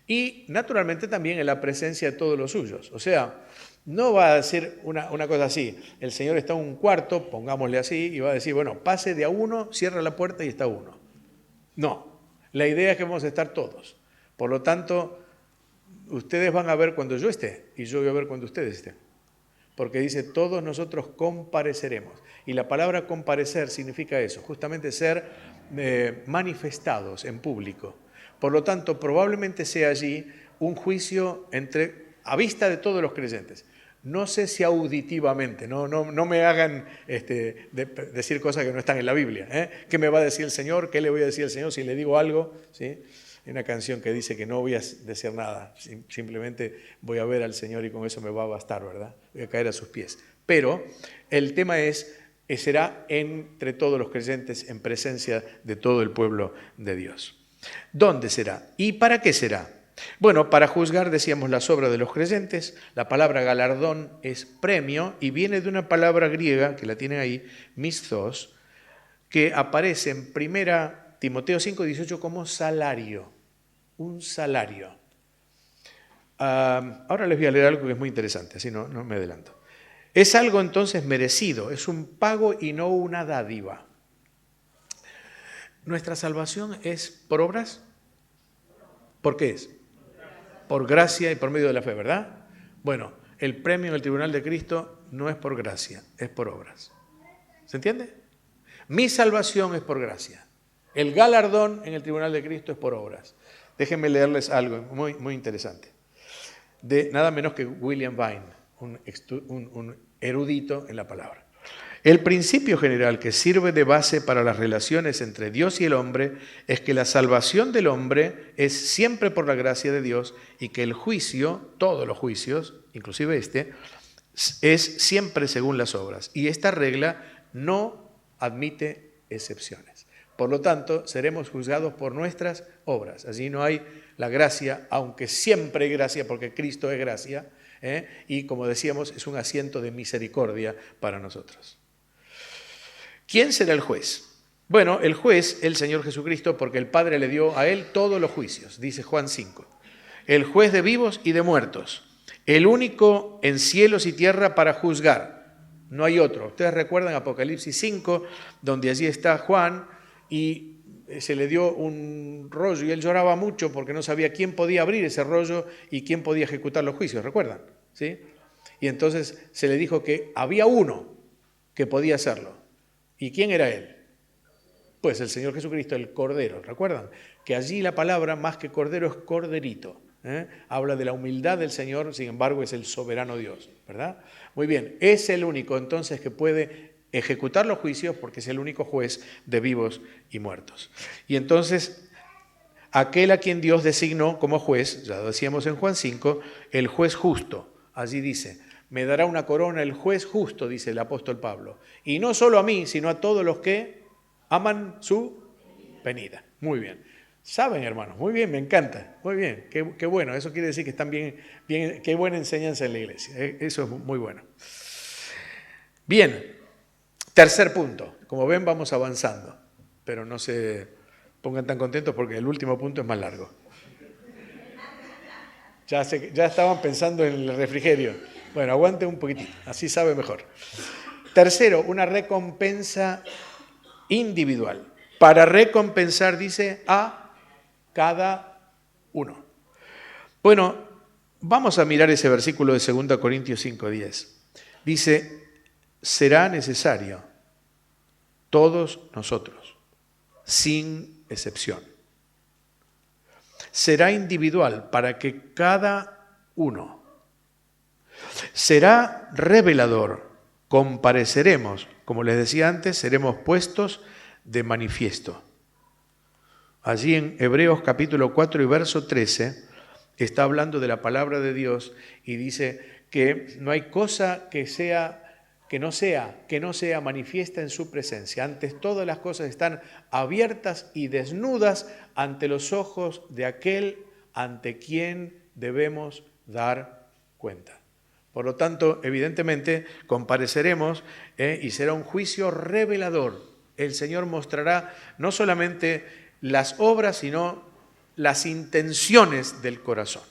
y naturalmente también en la presencia de todos los suyos. O sea, no va a ser una cosa así, el Señor está en un cuarto, pongámosle así, y va a decir, bueno, pase de a uno, cierra la puerta y está uno. No, la idea es que vamos a estar todos. Por lo tanto, ustedes van a ver cuando yo esté y yo voy a ver cuando ustedes estén. Porque dice, todos nosotros compareceremos. Y la palabra comparecer significa eso, justamente ser manifestados en público. Por lo tanto, probablemente sea allí un juicio a vista de todos los creyentes. No sé si auditivamente, no me hagan decir cosas que no están en la Biblia. ¿Qué me va a decir el Señor? ¿Qué le voy a decir al Señor si le digo algo? ¿Sí? Hay una canción que dice que no voy a decir nada, simplemente voy a ver al Señor y con eso me va a bastar, ¿verdad? Voy a caer a sus pies. Pero el tema será entre todos los creyentes en presencia de todo el pueblo de Dios. ¿Dónde será? ¿Y para qué será? Bueno, para juzgar, decíamos, las obras de los creyentes. La palabra galardón es premio y viene de una palabra griega, que la tienen ahí, misthos, que aparece en 1 Timoteo 5:18 como salario, un salario. Ahora les voy a leer algo que es muy interesante, así no me adelanto. Es algo entonces merecido, es un pago y no una dádiva. ¿Nuestra salvación es por obras? ¿Por qué es? Por gracia y por medio de la fe, ¿verdad? Bueno, el premio en el tribunal de Cristo no es por gracia, es por obras. ¿Se entiende? Mi salvación es por gracia. El galardón en el tribunal de Cristo es por obras. Déjenme leerles algo muy, muy interesante. De nada menos que William Vine, un erudito en la palabra. El principio general que sirve de base para las relaciones entre Dios y el hombre es que la salvación del hombre es siempre por la gracia de Dios y que el juicio, todos los juicios, inclusive este, es siempre según las obras. Y esta regla no admite excepciones. Por lo tanto, seremos juzgados por nuestras obras. Allí no hay la gracia, aunque siempre hay gracia porque Cristo es gracia, y como decíamos, es un asiento de misericordia para nosotros. ¿Quién será el juez? Bueno, el juez, el Señor Jesucristo, porque el Padre le dio a él todos los juicios, dice Juan 5. El juez de vivos y de muertos, el único en cielos y tierra para juzgar. No hay otro. Ustedes recuerdan Apocalipsis 5, donde allí está Juan y se le dio un rollo y él lloraba mucho porque no sabía quién podía abrir ese rollo y quién podía ejecutar los juicios, ¿recuerdan? ¿Sí? Y entonces se le dijo que había uno que podía hacerlo. ¿Y quién era él? Pues el Señor Jesucristo, el Cordero, ¿recuerdan? Que allí la palabra más que Cordero es Corderito. Habla de la humildad del Señor, sin embargo es el soberano Dios, ¿verdad? Muy bien, es el único entonces que puede ejecutar los juicios porque es el único juez de vivos y muertos. Y entonces, aquel a quien Dios designó como juez, ya lo decíamos en Juan 5, el juez justo, allí dice, me dará una corona el juez justo, dice el apóstol Pablo, y no solo a mí, sino a todos los que aman su venida. Muy bien. Saben, hermanos, muy bien, me encanta, muy bien, qué bueno, eso quiere decir que están bien, qué buena enseñanza en la iglesia, eso es muy bueno. Bien, tercer punto, como ven vamos avanzando, pero no se pongan tan contentos porque el último punto es más largo. Ya estaban pensando en el refrigerio, bueno, aguante un poquitito, así sabe mejor. Tercero, una recompensa individual, para recompensar, dice, a cada uno. Bueno, vamos a mirar ese versículo de 2 Corintios 5:10. Dice, será necesario todos nosotros, sin excepción. Será individual para que cada uno. Será revelador, compareceremos, como les decía antes, seremos puestos de manifiesto. Allí en Hebreos capítulo 4 y verso 13 está hablando de la palabra de Dios y dice que no hay cosa que no sea manifiesta en su presencia. Antes todas las cosas están abiertas y desnudas ante los ojos de aquel ante quien debemos dar cuenta. Por lo tanto, evidentemente, compareceremos y será un juicio revelador. El Señor mostrará no solamente las obras, sino las intenciones del corazón.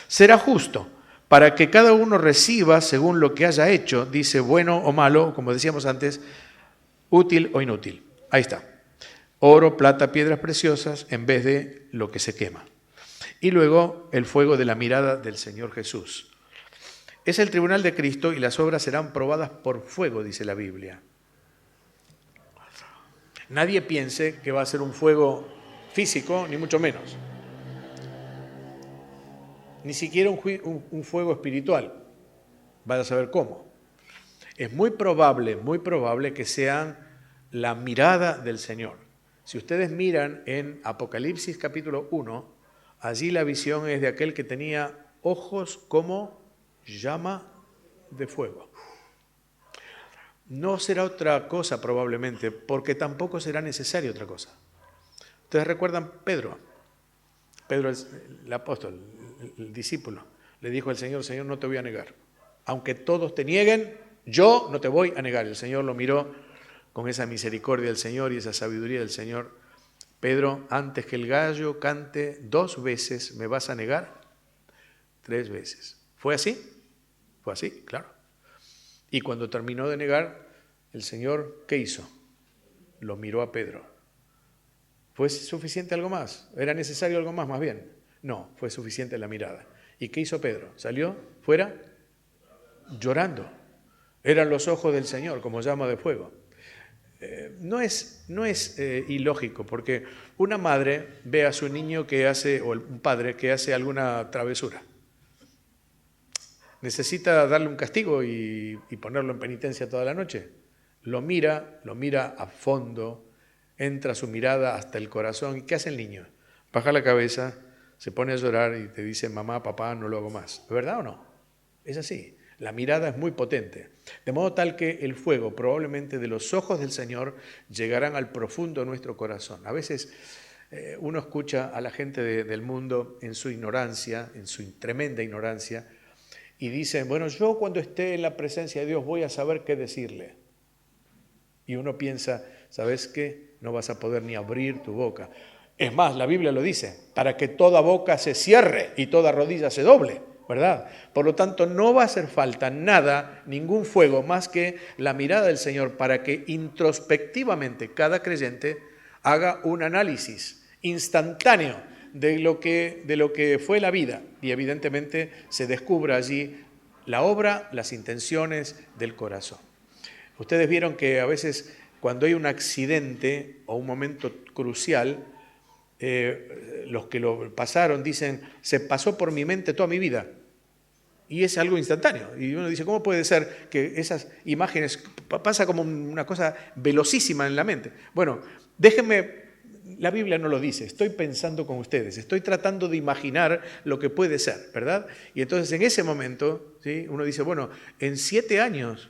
Será justo para que cada uno reciba según lo que haya hecho, dice bueno o malo, como decíamos antes, útil o inútil. Ahí está. Oro, plata, piedras preciosas en vez de lo que se quema. Y luego el fuego de la mirada del Señor Jesús. Es el tribunal de Cristo y las obras serán probadas por fuego, dice la Biblia. Nadie piense que va a ser un fuego físico, ni mucho menos. Ni siquiera un fuego espiritual. Vaya a saber cómo. Es muy probable que sean la mirada del Señor. Si ustedes miran en Apocalipsis capítulo 1, allí la visión es de aquel que tenía ojos como llama de fuego. No será otra cosa probablemente, porque tampoco será necesaria otra cosa. ¿Ustedes recuerdan Pedro? Pedro, el apóstol, el discípulo, le dijo al Señor, Señor, no te voy a negar. Aunque todos te nieguen, yo no te voy a negar. El Señor lo miró con esa misericordia del Señor y esa sabiduría del Señor. Pedro, antes que el gallo cante 2 veces, ¿me vas a negar? 3 veces. ¿Fue así? Fue así, claro. Y cuando terminó de negar, el Señor, ¿qué hizo? Lo miró a Pedro. ¿Fue suficiente algo más? ¿Era necesario algo más bien? No, fue suficiente la mirada. ¿Y qué hizo Pedro? ¿Salió fuera? Llorando. Eran los ojos del Señor como llama de fuego. No es ilógico, porque una madre ve a su niño que hace, o un padre que hace alguna travesura. ¿Necesita darle un castigo y ponerlo en penitencia toda la noche? lo mira a fondo, entra su mirada hasta el corazón. ¿Y qué hace el niño? Baja la cabeza, se pone a llorar y te dice, mamá, papá, no lo hago más. ¿Es verdad o no? Es así. La mirada es muy potente. De modo tal que el fuego probablemente de los ojos del Señor llegarán al profundo de nuestro corazón. A veces uno escucha a la gente del mundo en su ignorancia, en su tremenda ignorancia, y dicen, bueno, yo cuando esté en la presencia de Dios voy a saber qué decirle. Y uno piensa, ¿sabes qué? No vas a poder ni abrir tu boca. Es más, la Biblia lo dice, para que toda boca se cierre y toda rodilla se doble, ¿verdad? Por lo tanto, no va a hacer falta nada, ningún fuego, más que la mirada del Señor para que introspectivamente cada creyente haga un análisis instantáneo de lo que fue la vida y evidentemente se descubra allí la obra, las intenciones del corazón. Ustedes vieron que a veces cuando hay un accidente o un momento crucial, los que lo pasaron dicen, se pasó por mi mente toda mi vida. Y es algo instantáneo. Y uno dice, ¿cómo puede ser que esas imágenes pasa como una cosa velocísima en la mente? Bueno, déjenme, la Biblia no lo dice, estoy pensando con ustedes, estoy tratando de imaginar lo que puede ser, ¿verdad? Y entonces en ese momento, ¿sí? Uno dice, bueno, en 7 años,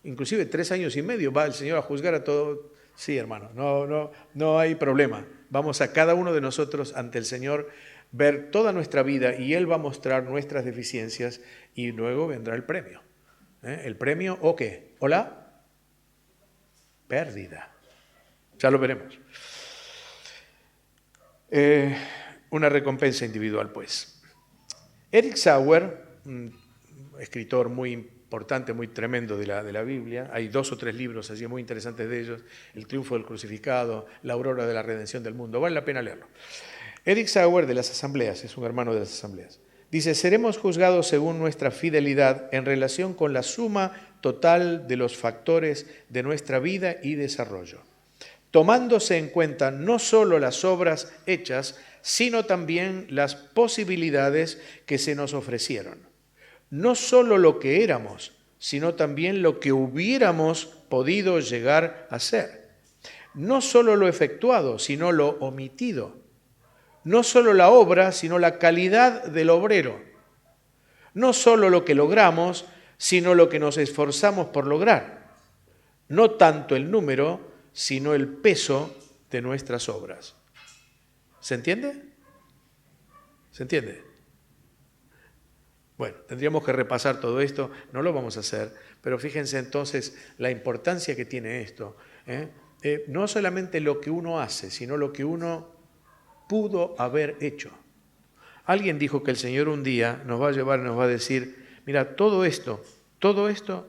inclusive 3 años y medio, va el Señor a juzgar a todo. Sí, hermano, no hay problema. Vamos a cada uno de nosotros ante el Señor ver toda nuestra vida y Él va a mostrar nuestras deficiencias y luego vendrá el premio. ¿El premio o qué? ¿O la pérdida? Ya lo veremos. Una recompensa individual, pues. Eric Sauer, un escritor muy importante, muy tremendo de la Biblia, hay 2 o 3 libros allí muy interesantes de ellos, El triunfo del crucificado, La aurora de la redención del mundo, vale la pena leerlo. Eric Sauer de las asambleas, es un hermano de las asambleas, dice, seremos juzgados según nuestra fidelidad en relación con la suma total de los factores de nuestra vida y desarrollo, tomándose en cuenta no solo las obras hechas, sino también las posibilidades que se nos ofrecieron. No solo lo que éramos, sino también lo que hubiéramos podido llegar a ser. No solo lo efectuado, sino lo omitido. No solo la obra, sino la calidad del obrero. No solo lo que logramos, sino lo que nos esforzamos por lograr. No tanto el número, sino el peso de nuestras obras. ¿Se entiende? ¿Se entiende? Bueno, tendríamos que repasar todo esto, no lo vamos a hacer, pero fíjense entonces la importancia que tiene esto. No solamente lo que uno hace, sino lo que uno pudo haber hecho. Alguien dijo que el Señor un día nos va a llevar y nos va a decir, mira, todo esto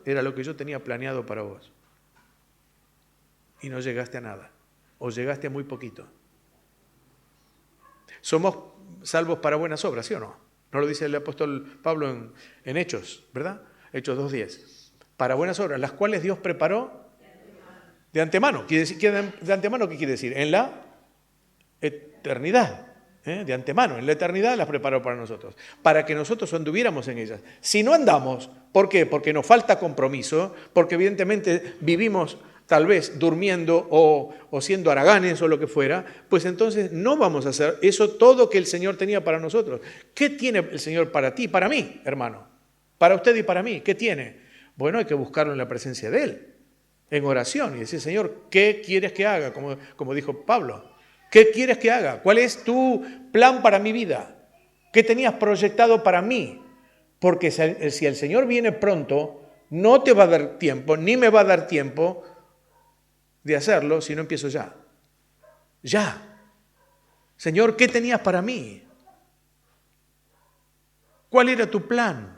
era lo que yo tenía planeado para vos. Y no llegaste a nada, o llegaste a muy poquito. Somos salvos para buenas obras, ¿sí o no? ¿No lo dice el apóstol Pablo en Hechos, verdad? Hechos 2:10. Para buenas obras, las cuales Dios preparó de antemano. ¿De antemano qué quiere decir? En la eternidad. De antemano, en la eternidad las preparó para nosotros. Para que nosotros anduviéramos en ellas. Si no andamos, ¿por qué? Porque nos falta compromiso, porque evidentemente vivimos tal vez durmiendo o siendo haraganes o lo que fuera, pues entonces no vamos a hacer eso todo que el Señor tenía para nosotros. ¿Qué tiene el Señor para ti? Para mí, hermano. Para usted y para mí. ¿Qué tiene? Bueno, hay que buscarlo en la presencia de Él, en oración, y decir, Señor, ¿qué quieres que haga? Como dijo Pablo, ¿qué quieres que haga? ¿Cuál es tu plan para mi vida? ¿Qué tenías proyectado para mí? Porque si el Señor viene pronto, no te va a dar tiempo, ni me va a dar tiempo de hacerlo si no empiezo ya. Ya. Señor, ¿qué tenías para mí? ¿Cuál era tu plan?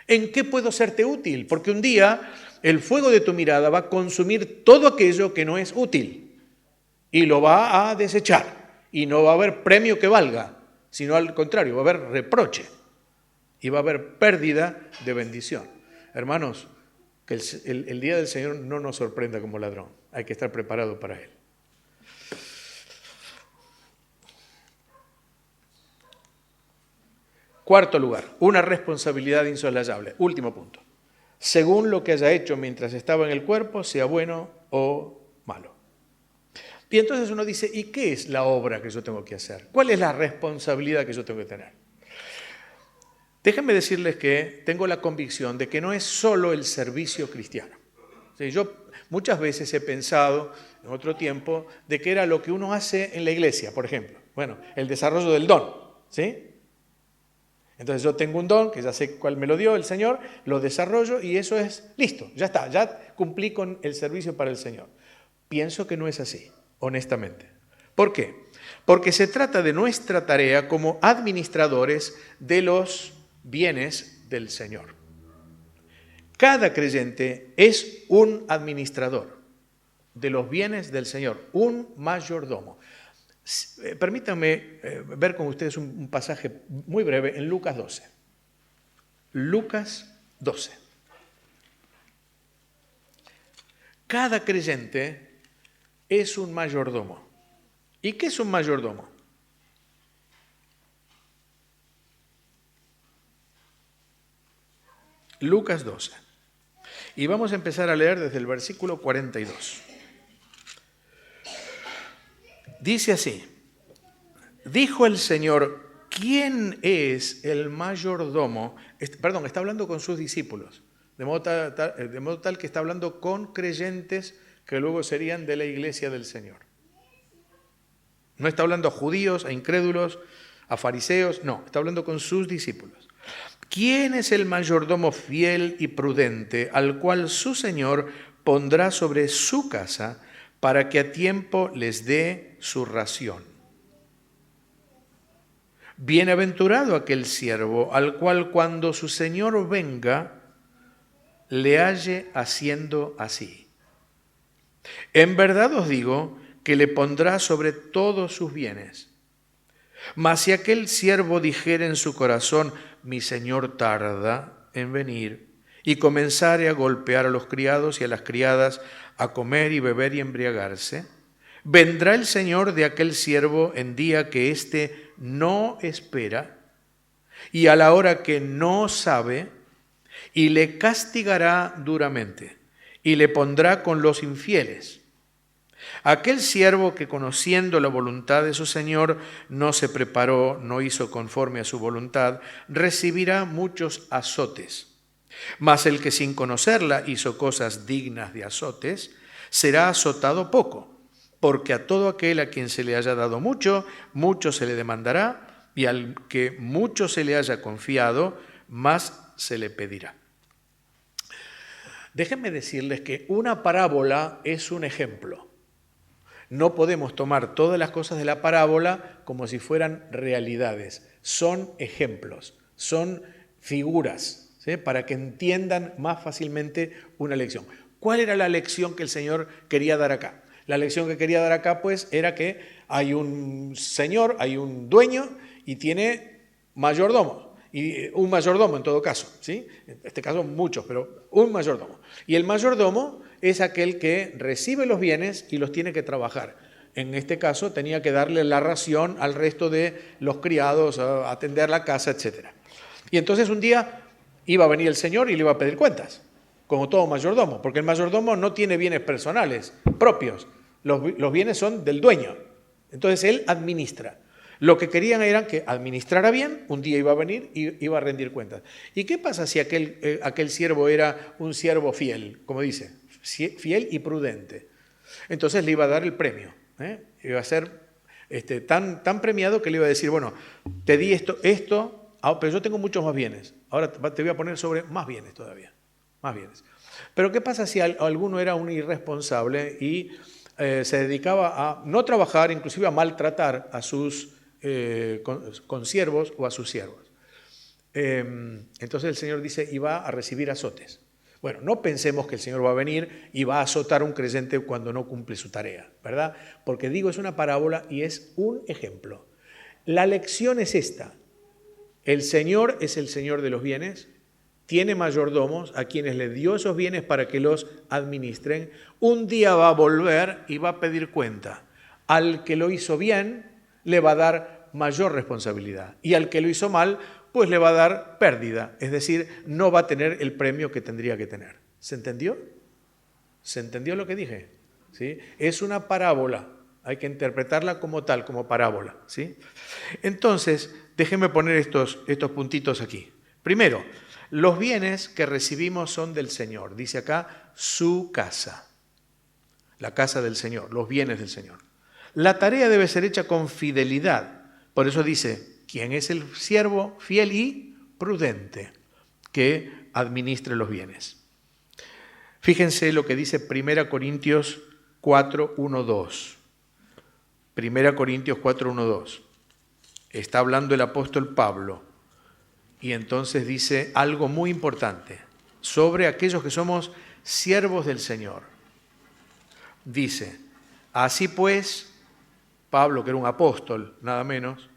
¿En qué puedo serte útil? Porque un día el fuego de tu mirada va a consumir todo aquello que no es útil y lo va a desechar y no va a haber premio que valga, sino al contrario, va a haber reproche y va a haber pérdida de bendición. Hermanos, que el día del Señor no nos sorprenda como ladrón. Hay que estar preparado para Él. Cuarto lugar, una responsabilidad insoslayable. Último punto. según lo que haya hecho mientras estaba en el cuerpo, sea bueno o malo. Y entonces uno dice, ¿y qué es la obra que yo tengo que hacer? ¿Cuál es la responsabilidad que yo tengo que tener? Déjenme decirles que tengo la convicción de que no es solo el servicio cristiano. Sí, yo muchas veces he pensado, en otro tiempo, de que era lo que uno hace en la iglesia, por ejemplo. Bueno, el desarrollo del don, ¿sí? Entonces yo tengo un don, que ya sé cuál me lo dio el Señor, lo desarrollo y eso es listo, ya está, ya cumplí con el servicio para el Señor. Pienso que no es así, honestamente. ¿Por qué? Porque se trata de nuestra tarea como administradores de los bienes del Señor. Cada creyente es un administrador de los bienes del Señor, un mayordomo. Permítanme ver con ustedes un pasaje muy breve en Lucas 12. Lucas 12. Cada creyente es un mayordomo. ¿Y qué es un mayordomo? Lucas 12. Y vamos a empezar a leer desde el versículo 42. Dice así, dijo el Señor, ¿quién es el mayordomo? Perdón, está hablando con sus discípulos, de modo tal que está hablando con creyentes que luego serían de la iglesia del Señor. No está hablando a judíos, a incrédulos, a fariseos, no, está hablando con sus discípulos. ¿Quién es el mayordomo fiel y prudente al cual su Señor pondrá sobre su casa para que a tiempo les dé su ración? Bienaventurado aquel siervo al cual cuando su Señor venga le halle haciendo así. En verdad os digo que le pondrá sobre todos sus bienes. Mas si aquel siervo dijere en su corazón, mi señor tarda en venir, y comenzare a golpear a los criados y a las criadas, a comer y beber y embriagarse, vendrá el señor de aquel siervo en día que éste no espera, y a la hora que no sabe, y le castigará duramente, y le pondrá con los infieles. Aquel siervo que conociendo la voluntad de su Señor no se preparó, no hizo conforme a su voluntad, recibirá muchos azotes. Mas el que sin conocerla hizo cosas dignas de azotes, será azotado poco, porque a todo aquel a quien se le haya dado mucho, mucho se le demandará, y al que mucho se le haya confiado, más se le pedirá. Déjenme decirles que una parábola es un ejemplo. No podemos tomar todas las cosas de la parábola como si fueran realidades. Son ejemplos, son figuras, ¿sí? Para que entiendan más fácilmente una lección. ¿Cuál era la lección que el Señor quería dar acá? La lección que quería dar acá, pues, era que hay un señor, hay un dueño y tiene mayordomos. Y un mayordomo en todo caso, ¿sí? En este caso muchos, pero un mayordomo. Y el mayordomo es aquel que recibe los bienes y los tiene que trabajar. En este caso tenía que darle la ración al resto de los criados, a atender la casa, etc. Y entonces un día iba a venir el Señor y le iba a pedir cuentas, como todo mayordomo, porque el mayordomo no tiene bienes personales propios, los bienes son del dueño. Entonces él administra. Lo que querían era que administrara bien, un día iba a venir y iba a rendir cuentas. ¿Y qué pasa si aquel siervo era un siervo fiel, como dice, fiel y prudente? Entonces le iba a dar el premio, iba a ser tan premiado que le iba a decir, bueno, te di esto, pero yo tengo muchos más bienes, ahora te voy a poner sobre más bienes todavía, más bienes. Pero ¿qué pasa si alguno era un irresponsable y se dedicaba a no trabajar, inclusive a maltratar a sus consiervos o a sus siervos? Entonces el Señor dice, y va a recibir azotes. Bueno, no pensemos que el Señor va a venir y va a azotar a un creyente cuando no cumple su tarea, ¿verdad? Porque digo, es una parábola y es un ejemplo. La lección es esta. El Señor es el Señor de los bienes, tiene mayordomos a quienes le dio esos bienes para que los administren. Un día va a volver y va a pedir cuenta. Al que lo hizo bien, le va a dar mayor responsabilidad. Y al que lo hizo mal, pues le va a dar pérdida, es decir, no va a tener el premio que tendría que tener. ¿Se entendió? ¿Se entendió lo que dije? ¿Sí? Es una parábola, hay que interpretarla como tal, como parábola. ¿Sí? Entonces, déjenme poner estos puntitos aquí. Primero, los bienes que recibimos son del Señor. Dice acá, su casa. La casa del Señor, los bienes del Señor. La tarea debe ser hecha con fidelidad. Por eso dice, ¿quién es el siervo fiel y prudente que administre los bienes? Fíjense lo que dice 1 Corintios 4, 1, 2. 1 Corintios 4, 1, 2. Está hablando el apóstol Pablo y entonces dice algo muy importante sobre aquellos que somos siervos del Señor. Dice, así pues, Pablo, que era un apóstol, nada menos,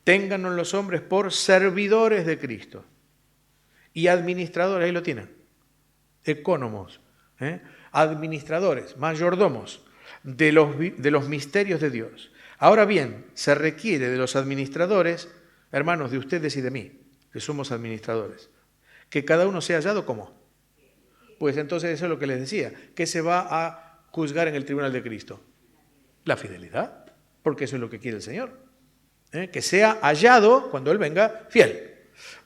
téngannos los hombres por servidores de Cristo y administradores, ahí lo tienen, ecónomos, administradores, mayordomos de los misterios de Dios. Ahora bien, se requiere de los administradores, hermanos, de ustedes y de mí, que somos administradores, que cada uno sea hallado como. Pues entonces eso es lo que les decía, que se va a juzgar en el tribunal de Cristo. La fidelidad, porque eso es lo que quiere el Señor. Que sea hallado, cuando Él venga, fiel.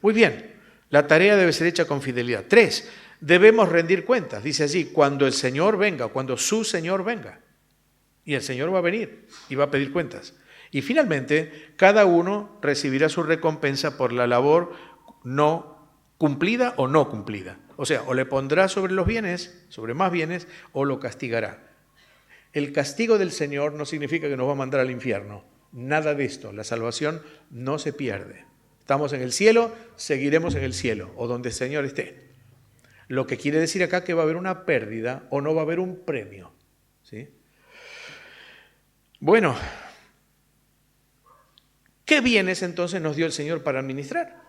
Muy bien, la tarea debe ser hecha con fidelidad. 3, debemos rendir cuentas, dice allí, cuando el Señor venga, cuando su Señor venga. Y el Señor va a venir y va a pedir cuentas. Y finalmente, cada uno recibirá su recompensa por la labor no cumplida o no cumplida. O sea, o le pondrá sobre los bienes, sobre más bienes, o lo castigará. El castigo del Señor no significa que nos va a mandar al infierno. Nada de esto. La salvación no se pierde. Estamos en el cielo, seguiremos en el cielo, o donde el Señor esté. Lo que quiere decir acá que va a haber una pérdida o no va a haber un premio. ¿Sí? Bueno, ¿qué bienes entonces nos dio el Señor para administrar?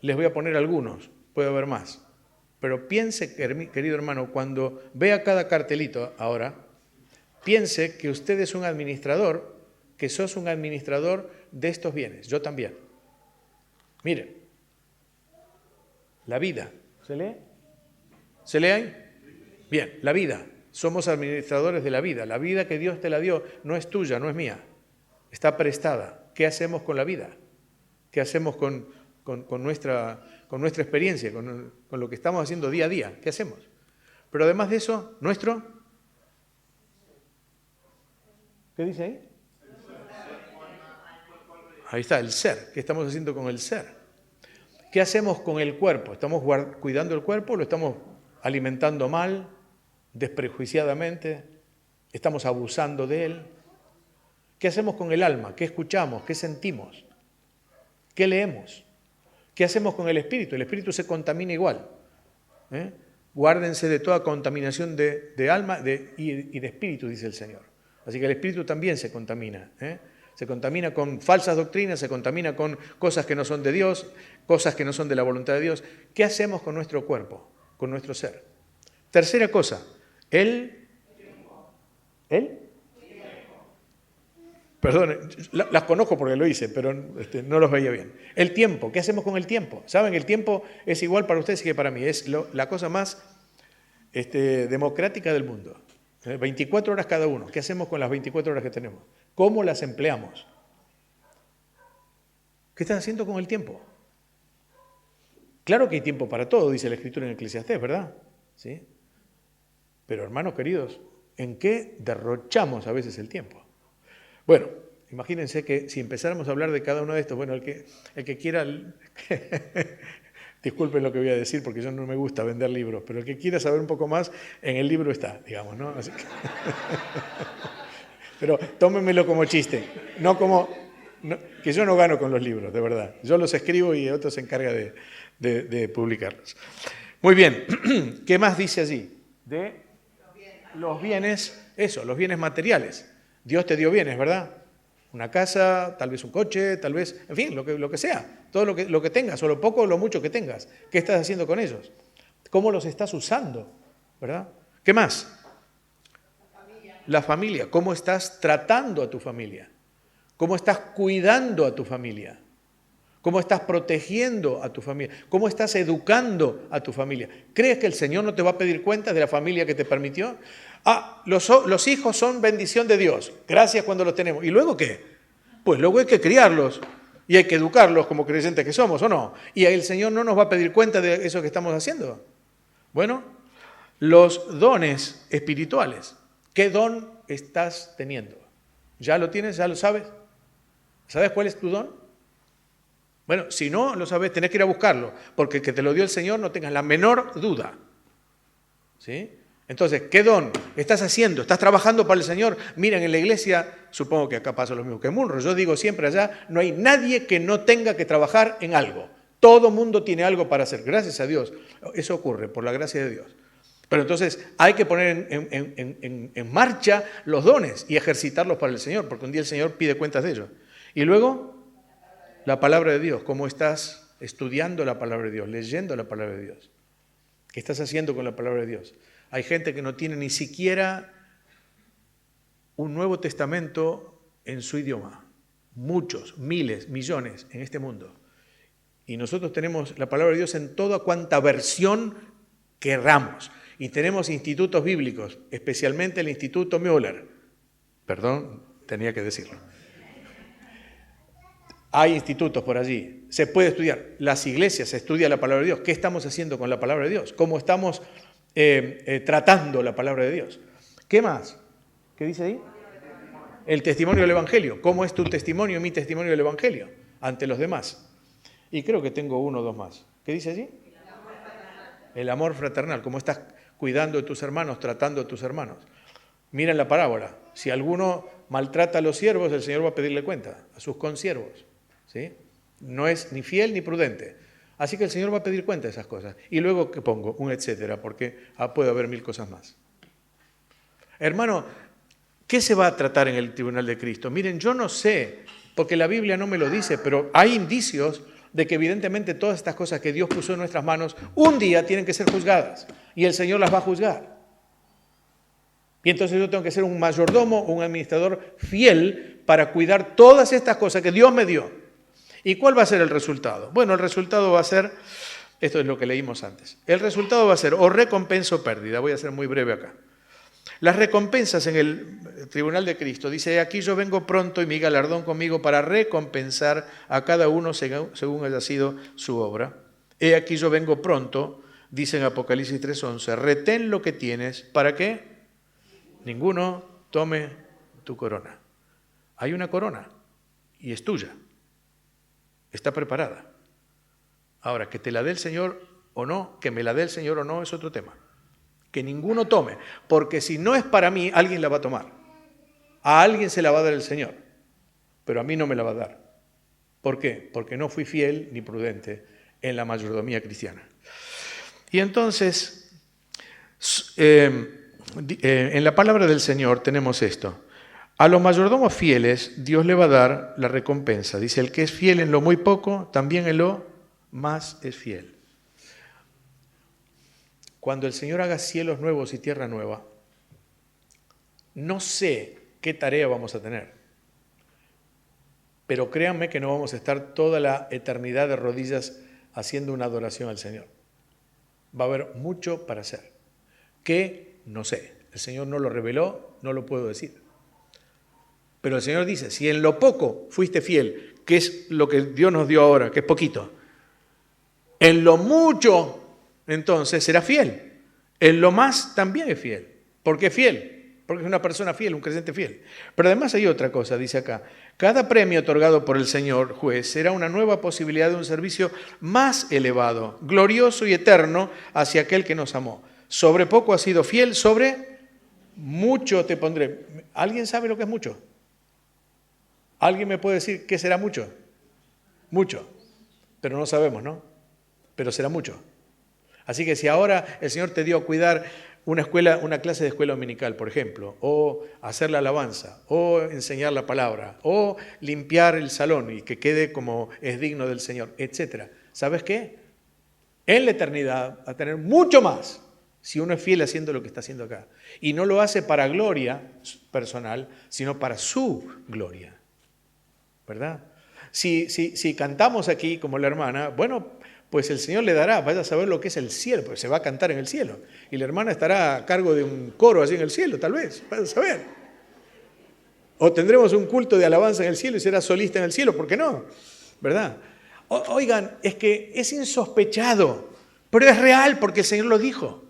Les voy a poner algunos, puede haber más. Pero piense, querido hermano, cuando vea cada cartelito ahora, piense que usted es un administrador, que sos un administrador de estos bienes. Yo también. Mire, la vida. ¿Se lee? ¿Se lee ahí? Bien, la vida. Somos administradores de la vida. La vida que Dios te la dio no es tuya, no es mía. Está prestada. ¿Qué hacemos con la vida? ¿Qué hacemos con nuestra experiencia, con lo que estamos haciendo día a día? ¿Qué hacemos? Pero además de eso, ¿qué dice ahí? Ahí está, el ser. ¿Qué estamos haciendo con el ser? ¿Qué hacemos con el cuerpo? ¿Estamos cuidando el cuerpo? ¿Lo estamos alimentando mal, desprejuiciadamente? ¿Estamos abusando de él? ¿Qué hacemos con el alma? ¿Qué escuchamos? ¿Qué sentimos? ¿Qué leemos? ¿Qué hacemos con el espíritu? El espíritu se contamina igual. Guárdense de toda contaminación de alma y de espíritu, dice el Señor. Así que el espíritu también se contamina. Se contamina con falsas doctrinas, se contamina con cosas que no son de Dios, cosas que no son de la voluntad de Dios. ¿Qué hacemos con nuestro cuerpo, con nuestro ser? Tercera cosa, Perdón, las conozco porque lo hice, pero no los veía bien. El tiempo, ¿qué hacemos con el tiempo? ¿Saben? El tiempo es igual para ustedes que para mí. Es la cosa más democrática del mundo. 24 horas cada uno. ¿Qué hacemos con las 24 horas que tenemos? ¿Cómo las empleamos? ¿Qué estás haciendo con el tiempo? Claro que hay tiempo para todo, dice la Escritura en Eclesiastés, ¿verdad? ¿Sí? Pero hermanos queridos, ¿en qué derrochamos a veces el tiempo? Bueno, imagínense que si empezáramos a hablar de cada uno de estos, bueno, el que quiera, disculpen lo que voy a decir porque yo no me gusta vender libros, pero el que quiera saber un poco más, en el libro está, digamos, ¿no? Así que pero tómenmelo como chiste, que yo no gano con los libros, de verdad. Yo los escribo y otro se encarga de publicarlos. Muy bien, ¿qué más dice allí? De los bienes, los bienes materiales. Dios te dio bienes, ¿verdad? Una casa, tal vez un coche, tal vez, en fin, lo que sea. Todo lo que tengas, o lo poco o lo mucho que tengas. ¿Qué estás haciendo con ellos? ¿Cómo los estás usando? ¿Verdad? ¿Qué más? La familia. ¿Cómo estás tratando a tu familia? ¿Cómo estás cuidando a tu familia? ¿Cómo estás protegiendo a tu familia? ¿Cómo estás educando a tu familia? ¿Crees que el Señor no te va a pedir cuentas de la familia que te permitió? Los hijos son bendición de Dios. Gracias cuando los tenemos. ¿Y luego qué? Pues luego hay que criarlos y hay que educarlos como creyentes que somos, ¿o no? ¿Y el Señor no nos va a pedir cuenta de eso que estamos haciendo? Bueno, los dones espirituales. ¿Qué don estás teniendo? ¿Ya lo tienes? ¿Ya lo sabes? ¿Sabes cuál es tu don? Bueno, si no lo sabes, tenés que ir a buscarlo, porque el que te lo dio el Señor no tengas la menor duda. ¿Sí? Entonces, ¿qué don estás haciendo? ¿Estás trabajando para el Señor? Miren, en la iglesia, supongo que acá pasa lo mismo que en Munro, yo digo siempre allá, no hay nadie que no tenga que trabajar en algo. Todo mundo tiene algo para hacer, gracias a Dios. Eso ocurre, por la gracia de Dios. Pero entonces hay que poner en marcha los dones y ejercitarlos para el Señor, porque un día el Señor pide cuentas de ellos. Y luego, la palabra de Dios. ¿Cómo estás estudiando la palabra de Dios, leyendo la palabra de Dios? ¿Qué estás haciendo con la palabra de Dios? Hay gente que no tiene ni siquiera un Nuevo Testamento en su idioma. Muchos, miles, millones en este mundo. Y nosotros tenemos la palabra de Dios en toda cuanta versión querramos. Y tenemos institutos bíblicos, especialmente el Instituto Müller. Perdón, tenía que decirlo. Hay institutos por allí, se puede estudiar. Las iglesias se estudia la palabra de Dios. ¿Qué estamos haciendo con la palabra de Dios? ¿Cómo estamos tratando la palabra de Dios? ¿Qué más? ¿Qué dice ahí? El testimonio del Evangelio. ¿Cómo es tu testimonio, mi testimonio del Evangelio ante los demás? Y creo que tengo uno o dos más. ¿Qué dice allí? El amor fraternal. ¿Cómo estás cuidando de tus hermanos, tratando de tus hermanos? Miren la parábola. Si alguno maltrata a los siervos, el Señor va a pedirle cuenta a sus consiervos. ¿Sí? No es ni fiel ni prudente. Así que el Señor va a pedir cuenta de esas cosas. Y luego, ¿qué pongo? Un etcétera, porque puede haber 1000 cosas más. Hermano, ¿qué se va a tratar en el tribunal de Cristo? Miren, yo no sé, porque la Biblia no me lo dice, pero hay indicios de que evidentemente todas estas cosas que Dios puso en nuestras manos, un día tienen que ser juzgadas. Y el Señor las va a juzgar. Y entonces yo tengo que ser un mayordomo, un administrador fiel para cuidar todas estas cosas que Dios me dio. ¿Y cuál va a ser el resultado? Bueno, el resultado va a ser, esto es lo que leímos antes, el resultado va a ser o recompensa o pérdida. Voy a ser muy breve acá. Las recompensas en el tribunal de Cristo, dice, aquí yo vengo pronto y mi galardón conmigo para recompensar a cada uno según haya sido su obra. He aquí yo vengo pronto, dice en Apocalipsis 3:11, retén lo que tienes, ¿para qué? Ninguno tome tu corona. Hay una corona y es tuya. Está preparada. Ahora, que te la dé el Señor o no, que me la dé el Señor o no, es otro tema. Que ninguno tome, porque si no es para mí, alguien la va a tomar. A alguien se la va a dar el Señor, pero a mí no me la va a dar. ¿Por qué? Porque no fui fiel ni prudente en la mayordomía cristiana. Y entonces, en la palabra del Señor tenemos esto. A los mayordomos fieles Dios le va a dar la recompensa. Dice, el que es fiel en lo muy poco, también en lo más es fiel. Cuando el Señor haga cielos nuevos y tierra nueva, no sé qué tarea vamos a tener, pero créanme que no vamos a estar toda la eternidad de rodillas haciendo una adoración al Señor. Va a haber mucho para hacer. ¿Qué? No sé. El Señor no lo reveló, no lo puedo decir. Pero el Señor dice, si en lo poco fuiste fiel, que es lo que Dios nos dio ahora, que es poquito, en lo mucho, entonces será fiel. En lo más también es fiel. ¿Por qué fiel? Porque es una persona fiel, un creyente fiel. Pero además hay otra cosa, dice acá. Cada premio otorgado por el Señor juez será una nueva posibilidad de un servicio más elevado, glorioso y eterno hacia aquel que nos amó. Sobre poco has sido fiel, sobre mucho te pondré. ¿Alguien sabe lo que es mucho? ¿Alguien me puede decir qué será mucho? Mucho. Pero no sabemos, ¿no? Pero será mucho. Así que si ahora el Señor te dio a cuidar una clase de escuela dominical, por ejemplo, o hacer la alabanza, o enseñar la palabra, o limpiar el salón y que quede como es digno del Señor, etc. ¿Sabes qué? En la eternidad va a tener mucho más si uno es fiel haciendo lo que está haciendo acá. Y no lo hace para gloria personal, sino para su gloria. ¿verdad? Si cantamos aquí como la hermana, bueno, pues el Señor le dará, vaya a saber lo que es el cielo, porque se va a cantar en el cielo. Y la hermana estará a cargo de un coro allí en el cielo, tal vez, vaya a saber. O tendremos un culto de alabanza en el cielo y será solista en el cielo, ¿por qué no? ¿Verdad? Oigan, es que es insospechado, pero es real porque el Señor lo dijo.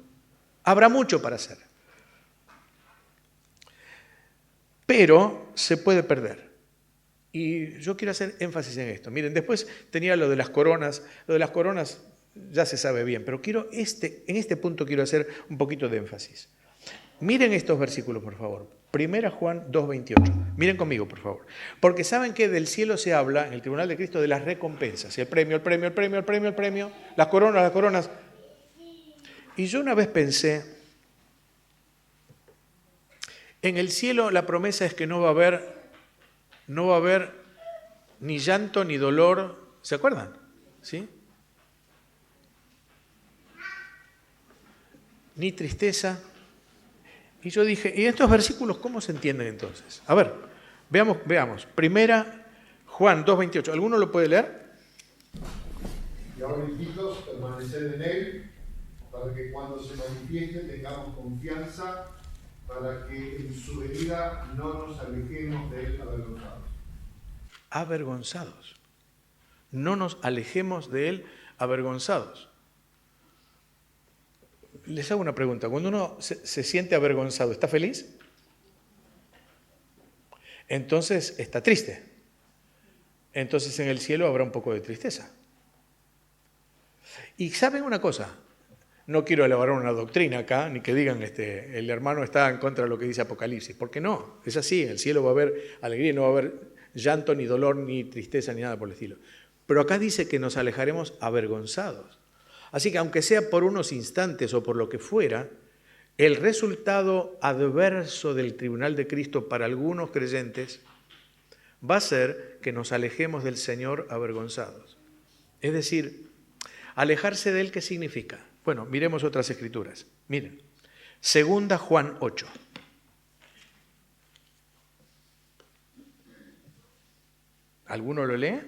Habrá mucho para hacer. Pero se puede perder. Y yo quiero hacer énfasis en esto. Miren, después tenía lo de las coronas. Lo de las coronas ya se sabe bien, pero en este punto quiero hacer un poquito de énfasis. Miren estos versículos, por favor. 1 Juan 2:28. Miren conmigo, por favor. Porque saben que del cielo se habla, en el tribunal de Cristo, de las recompensas. El premio, las coronas. Y yo una vez pensé, en el cielo la promesa es que no va a haber ni llanto ni dolor. ¿Se acuerdan? ¿Sí? Ni tristeza. Y yo dije, ¿y estos versículos cómo se entienden entonces? A ver, veamos. 1 Juan 2:28. ¿Alguno lo puede leer? Y ahora, hijitos, permaneced en él, para que cuando se manifieste tengamos confianza, para que en su venida no nos alejemos de él avergonzados. Avergonzados. No nos alejemos de él avergonzados. Les hago una pregunta. Cuando uno se siente avergonzado, ¿está feliz? Entonces está triste. Entonces en el cielo habrá un poco de tristeza. Y ¿saben una cosa? No quiero elaborar una doctrina acá, ni que digan el hermano está en contra de lo que dice Apocalipsis, porque no, es así, en el cielo va a haber alegría, no va a haber llanto, ni dolor, ni tristeza, ni nada por el estilo. Pero acá dice que nos alejaremos avergonzados. Así que aunque sea por unos instantes o por lo que fuera, el resultado adverso del tribunal de Cristo para algunos creyentes va a ser que nos alejemos del Señor avergonzados. Es decir, alejarse de Él, ¿qué significa? Bueno, miremos otras escrituras. Miren, 2 Juan 8. ¿Alguno lo lee?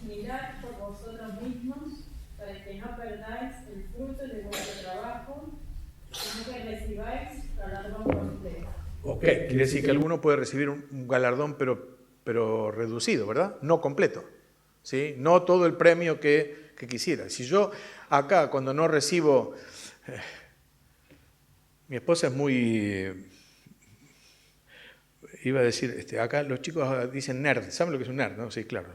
Mirad por vosotros mismos, para que no perdáis el fruto de vuestro trabajo, sino que recibáis galardón completo. Ok, quiere decir que alguno puede recibir un galardón, pero reducido, ¿verdad? No completo, ¿sí? No todo el premio que quisiera. Si yo acá, cuando no recibo... mi esposa es muy... Iba a decir, acá los chicos dicen nerd. ¿Saben lo que es un nerd? ¿No? Sí, claro.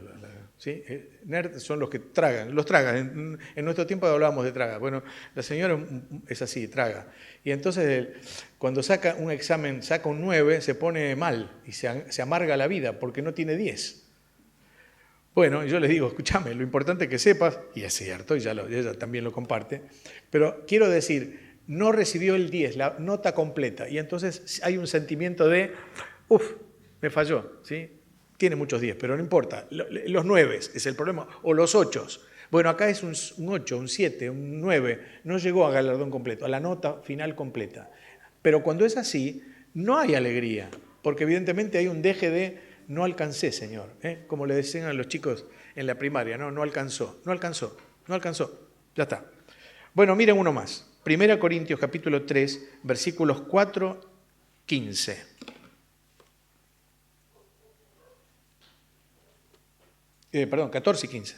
¿Sí? Nerd son los que tragan, los tragan. En nuestro tiempo hablábamos de traga. Bueno, la señora es así, traga. Y entonces cuando saca un examen, saca un 9, se pone mal y se amarga la vida porque no tiene 10. Bueno, yo les digo, escúchame, lo importante es que sepas, y es cierto, y ella también lo comparte, pero quiero decir, no recibió el 10, la nota completa, y entonces hay un sentimiento de, me falló, ¿sí? Tiene muchos 10, pero no importa, los 9 es el problema, o los 8. Bueno, acá es un 8, un 7, un 9, no llegó a galardón completo, a la nota final completa. Pero cuando es así, no hay alegría, porque evidentemente hay un deje de, no alcancé, Señor, como le decían a los chicos en la primaria, no alcanzó, ya está. Bueno, miren uno más, 1 Corintios capítulo 3, versículos 4, 15. Perdón, 14 y 15.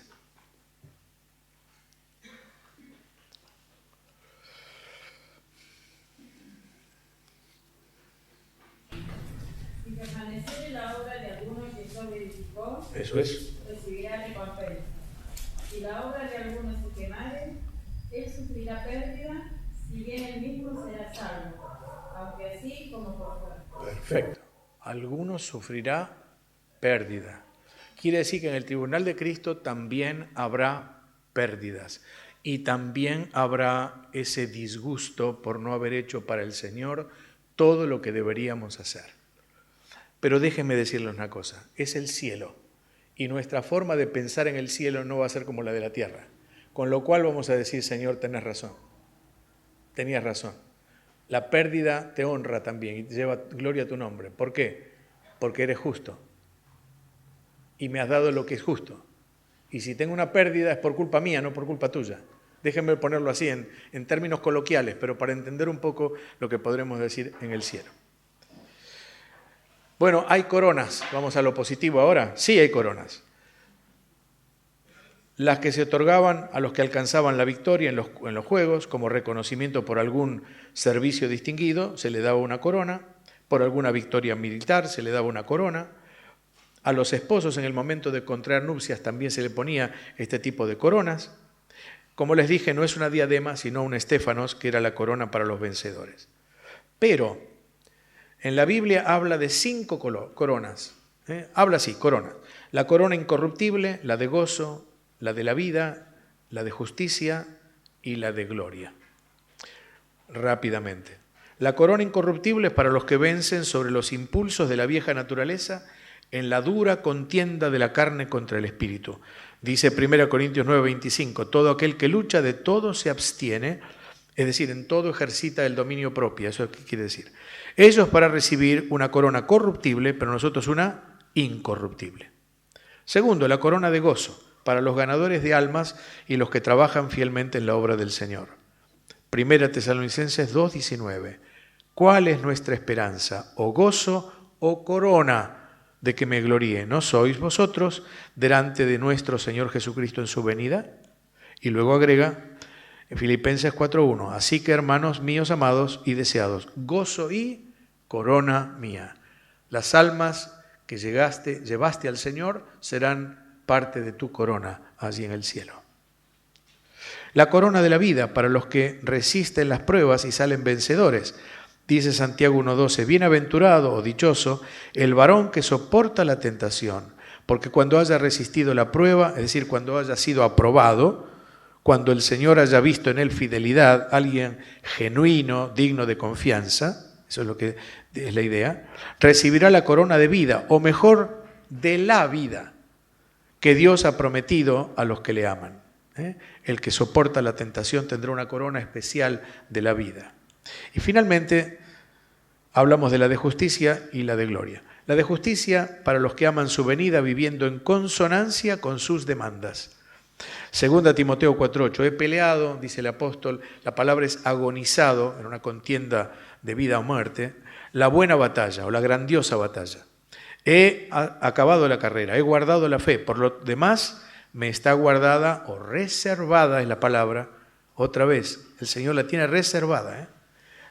Si permaneciere en la obra de alguno que edificó, Eso es. recibirá recompensa. Si la obra de alguno se quemare, él sufrirá pérdida, si bien él mismo será salvo, aunque así como por fuera. Perfecto. Alguno sufrirá pérdida. Quiere decir que en el tribunal de Cristo también habrá pérdidas y también habrá ese disgusto por no haber hecho para el Señor todo lo que deberíamos hacer. Pero déjenme decirles una cosa, es el cielo y nuestra forma de pensar en el cielo no va a ser como la de la tierra, con lo cual vamos a decir, Señor, tenías razón. La pérdida te honra también y te lleva gloria a tu nombre. ¿Por qué? porque eres justo. Y me has dado lo que es justo. Y si tengo una pérdida es por culpa mía, no por culpa tuya. Déjenme ponerlo así en términos coloquiales, pero para entender un poco lo que podremos decir en el cielo. Bueno, hay coronas. Vamos a lo positivo ahora. Sí hay coronas. Las que se otorgaban a los que alcanzaban la victoria en los juegos, como reconocimiento por algún servicio distinguido, se le daba una corona. Por alguna victoria militar se le daba una corona. A los esposos en el momento de contraer nupcias también se le ponía este tipo de coronas. Como les dije, no es una diadema, sino un estéfanos, que era la corona para los vencedores. Pero en la Biblia habla de 5 coronas. Habla así, coronas. La corona incorruptible, la de gozo, la de la vida, la de justicia y la de gloria. Rápidamente. La corona incorruptible es para los que vencen sobre los impulsos de la vieja naturaleza en la dura contienda de la carne contra el espíritu. Dice 1 Corintios 9:25, todo aquel que lucha de todo se abstiene, es decir, en todo ejercita el dominio propio. ¿Eso es qué quiere decir? Ellos para recibir una corona corruptible, pero nosotros una incorruptible. Segundo, la corona de gozo, para los ganadores de almas y los que trabajan fielmente en la obra del Señor. 1 Tesalonicenses 2:19. ¿Cuál es nuestra esperanza? ¿O gozo o corona de que me gloríe? ¿No sois vosotros delante de nuestro Señor Jesucristo en su venida? Y luego agrega en Filipenses 4:1, así que hermanos míos amados y deseados, gozo y corona mía. Las almas que llevaste al Señor serán parte de tu corona allí en el cielo. La corona de la vida para los que resisten las pruebas y salen vencedores. Dice Santiago 1:12, bienaventurado o dichoso el varón que soporta la tentación, porque cuando haya resistido la prueba, es decir, cuando haya sido aprobado, cuando el Señor haya visto en él fidelidad, alguien genuino, digno de confianza, eso es lo que es la idea, recibirá la corona de vida, o mejor, de la vida, que Dios ha prometido a los que le aman. El que soporta la tentación tendrá una corona especial de la vida. Y finalmente, hablamos de la de justicia y la de gloria. La de justicia para los que aman su venida viviendo en consonancia con sus demandas. 2 Timoteo 4:8, he peleado, dice el apóstol, la palabra es agonizado, en una contienda de vida o muerte, la buena batalla o la grandiosa batalla. He acabado la carrera, he guardado la fe, por lo demás me está guardada o reservada, es la palabra, otra vez, el Señor la tiene reservada,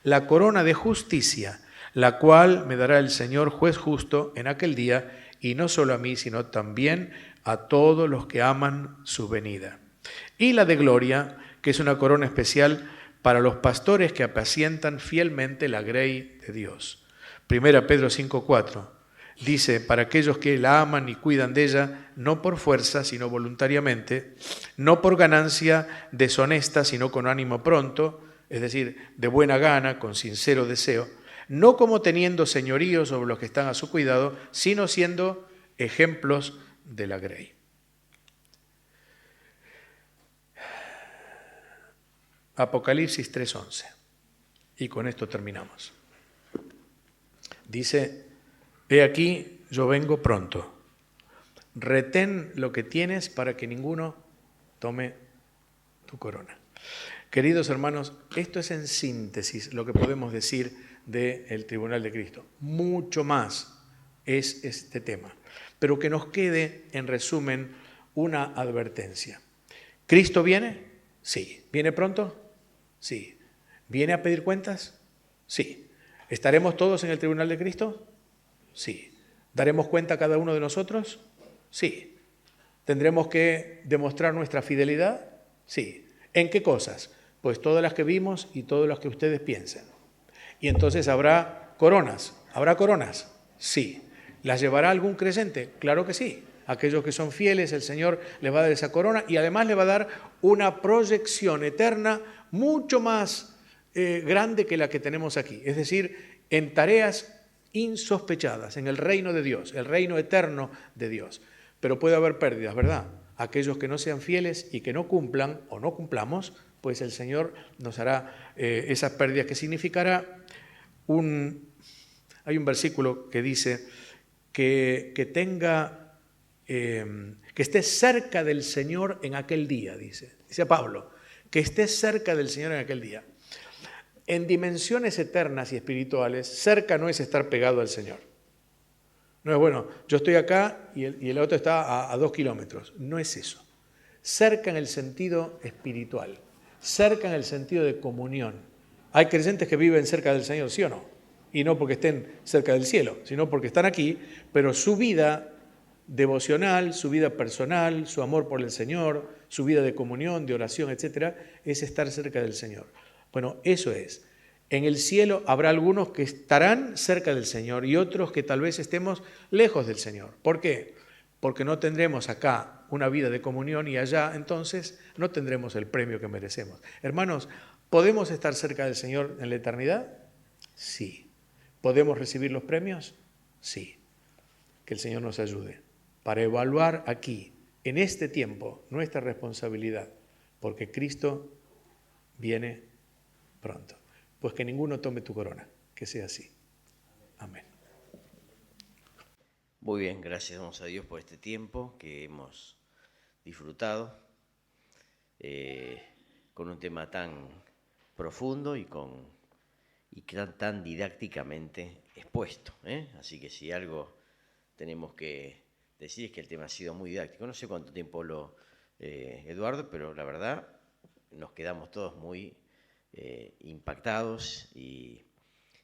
la corona de justicia, la cual me dará el Señor juez justo en aquel día, y no solo a mí, sino también a todos los que aman su venida. Y la de gloria, que es una corona especial para los pastores que apacientan fielmente la grey de Dios. 1 Pedro 5:4 dice, para aquellos que la aman y cuidan de ella, no por fuerza, sino voluntariamente, no por ganancia deshonesta, sino con ánimo pronto, es decir, de buena gana, con sincero deseo, no como teniendo señorío sobre los que están a su cuidado, sino siendo ejemplos de la grey. Apocalipsis 3:11. Y con esto terminamos. Dice, he aquí, yo vengo pronto. Retén lo que tienes para que ninguno tome tu corona. Queridos hermanos, esto es en síntesis lo que podemos decir del Tribunal de Cristo. Mucho más es este tema. Pero que nos quede, en resumen, una advertencia. ¿Cristo viene? Sí. ¿Viene pronto? Sí. ¿Viene a pedir cuentas? Sí. ¿Estaremos todos en el Tribunal de Cristo? Sí. ¿Daremos cuenta a cada uno de nosotros? Sí. ¿Tendremos que demostrar nuestra fidelidad? Sí. ¿En qué cosas? Pues todas las que vimos y todas las que ustedes piensen. Y entonces habrá coronas. ¿Habrá coronas? Sí. ¿Las llevará algún creyente? Claro que sí. Aquellos que son fieles, el Señor les va a dar esa corona y además le va a dar una proyección eterna mucho más grande que la que tenemos aquí. Es decir, en tareas insospechadas, en el reino de Dios, el reino eterno de Dios. Pero puede haber pérdidas, ¿verdad? Aquellos que no sean fieles y que no cumplan o no cumplamos, pues el Señor nos hará esas pérdidas, que significará hay un versículo que dice que tenga, que esté cerca del Señor en aquel día, dice Pablo, que esté cerca del Señor en aquel día. En dimensiones eternas y espirituales, cerca no es estar pegado al Señor. No es, bueno, yo estoy acá y el otro está a 2 kilómetros. No es eso. Cerca en el sentido espiritual, cerca en el sentido de comunión. Hay creyentes que viven cerca del Señor, ¿sí o no? Y no porque estén cerca del cielo, sino porque están aquí, pero su vida devocional, su vida personal, su amor por el Señor, su vida de comunión, de oración, etcétera, es estar cerca del Señor. Bueno, eso es. En el cielo habrá algunos que estarán cerca del Señor y otros que tal vez estemos lejos del Señor. ¿Por qué? Porque no tendremos acá una vida de comunión y allá entonces no tendremos el premio que merecemos. Hermanos, ¿podemos estar cerca del Señor en la eternidad? Sí. ¿Podemos recibir los premios? Sí. Que el Señor nos ayude para evaluar aquí, en este tiempo, nuestra responsabilidad, porque Cristo viene pronto. Pues que ninguno tome tu corona, que sea así. Amén. Muy bien, gracias damos a Dios por este tiempo que hemos disfrutado con un tema tan profundo y tan didácticamente expuesto. Así que si algo tenemos que decir es que el tema ha sido muy didáctico. No sé cuánto tiempo Eduardo, pero la verdad nos quedamos todos muy impactados y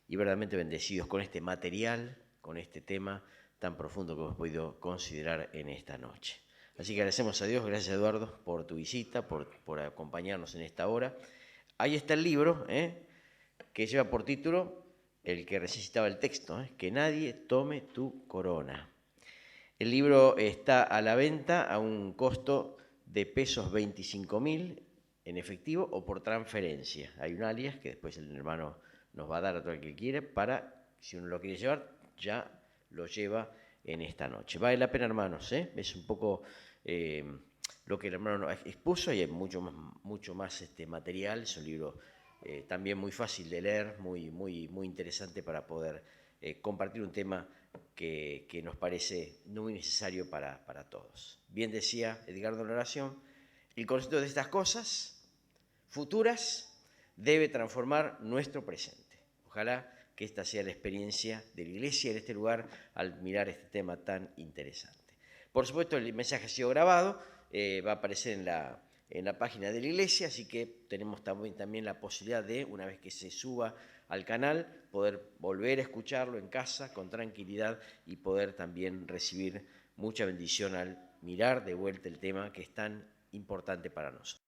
verdaderamente bendecidos con este material, con este tema tan profundo que hemos podido considerar en esta noche. Así que agradecemos a Dios, gracias Eduardo por tu visita, por acompañarnos en esta hora. Ahí está el libro, que lleva por título el que recitaba el texto, que nadie tome tu corona. El libro está a la venta a un costo de pesos 25.000 en efectivo o por transferencia. Hay un alias que después el hermano nos va a dar a todo el que quiere para, si uno lo quiere llevar, ya lo lleva en esta noche. Vale la pena, hermanos, es un poco lo que el hermano nos expuso y hay mucho más material. Es un libro también muy fácil de leer, muy interesante para poder compartir un tema que nos parece muy necesario para todos. Bien decía Edgardo en la oración, el concepto de estas cosas futuras debe transformar nuestro presente. Ojalá que esta sea la experiencia de la Iglesia en este lugar al mirar este tema tan interesante. Por supuesto, el mensaje ha sido grabado, va a aparecer en la página de la Iglesia, así que tenemos también la posibilidad de, una vez que se suba al canal, poder volver a escucharlo en casa con tranquilidad y poder también recibir mucha bendición al mirar de vuelta el tema que es tan importante para nosotros.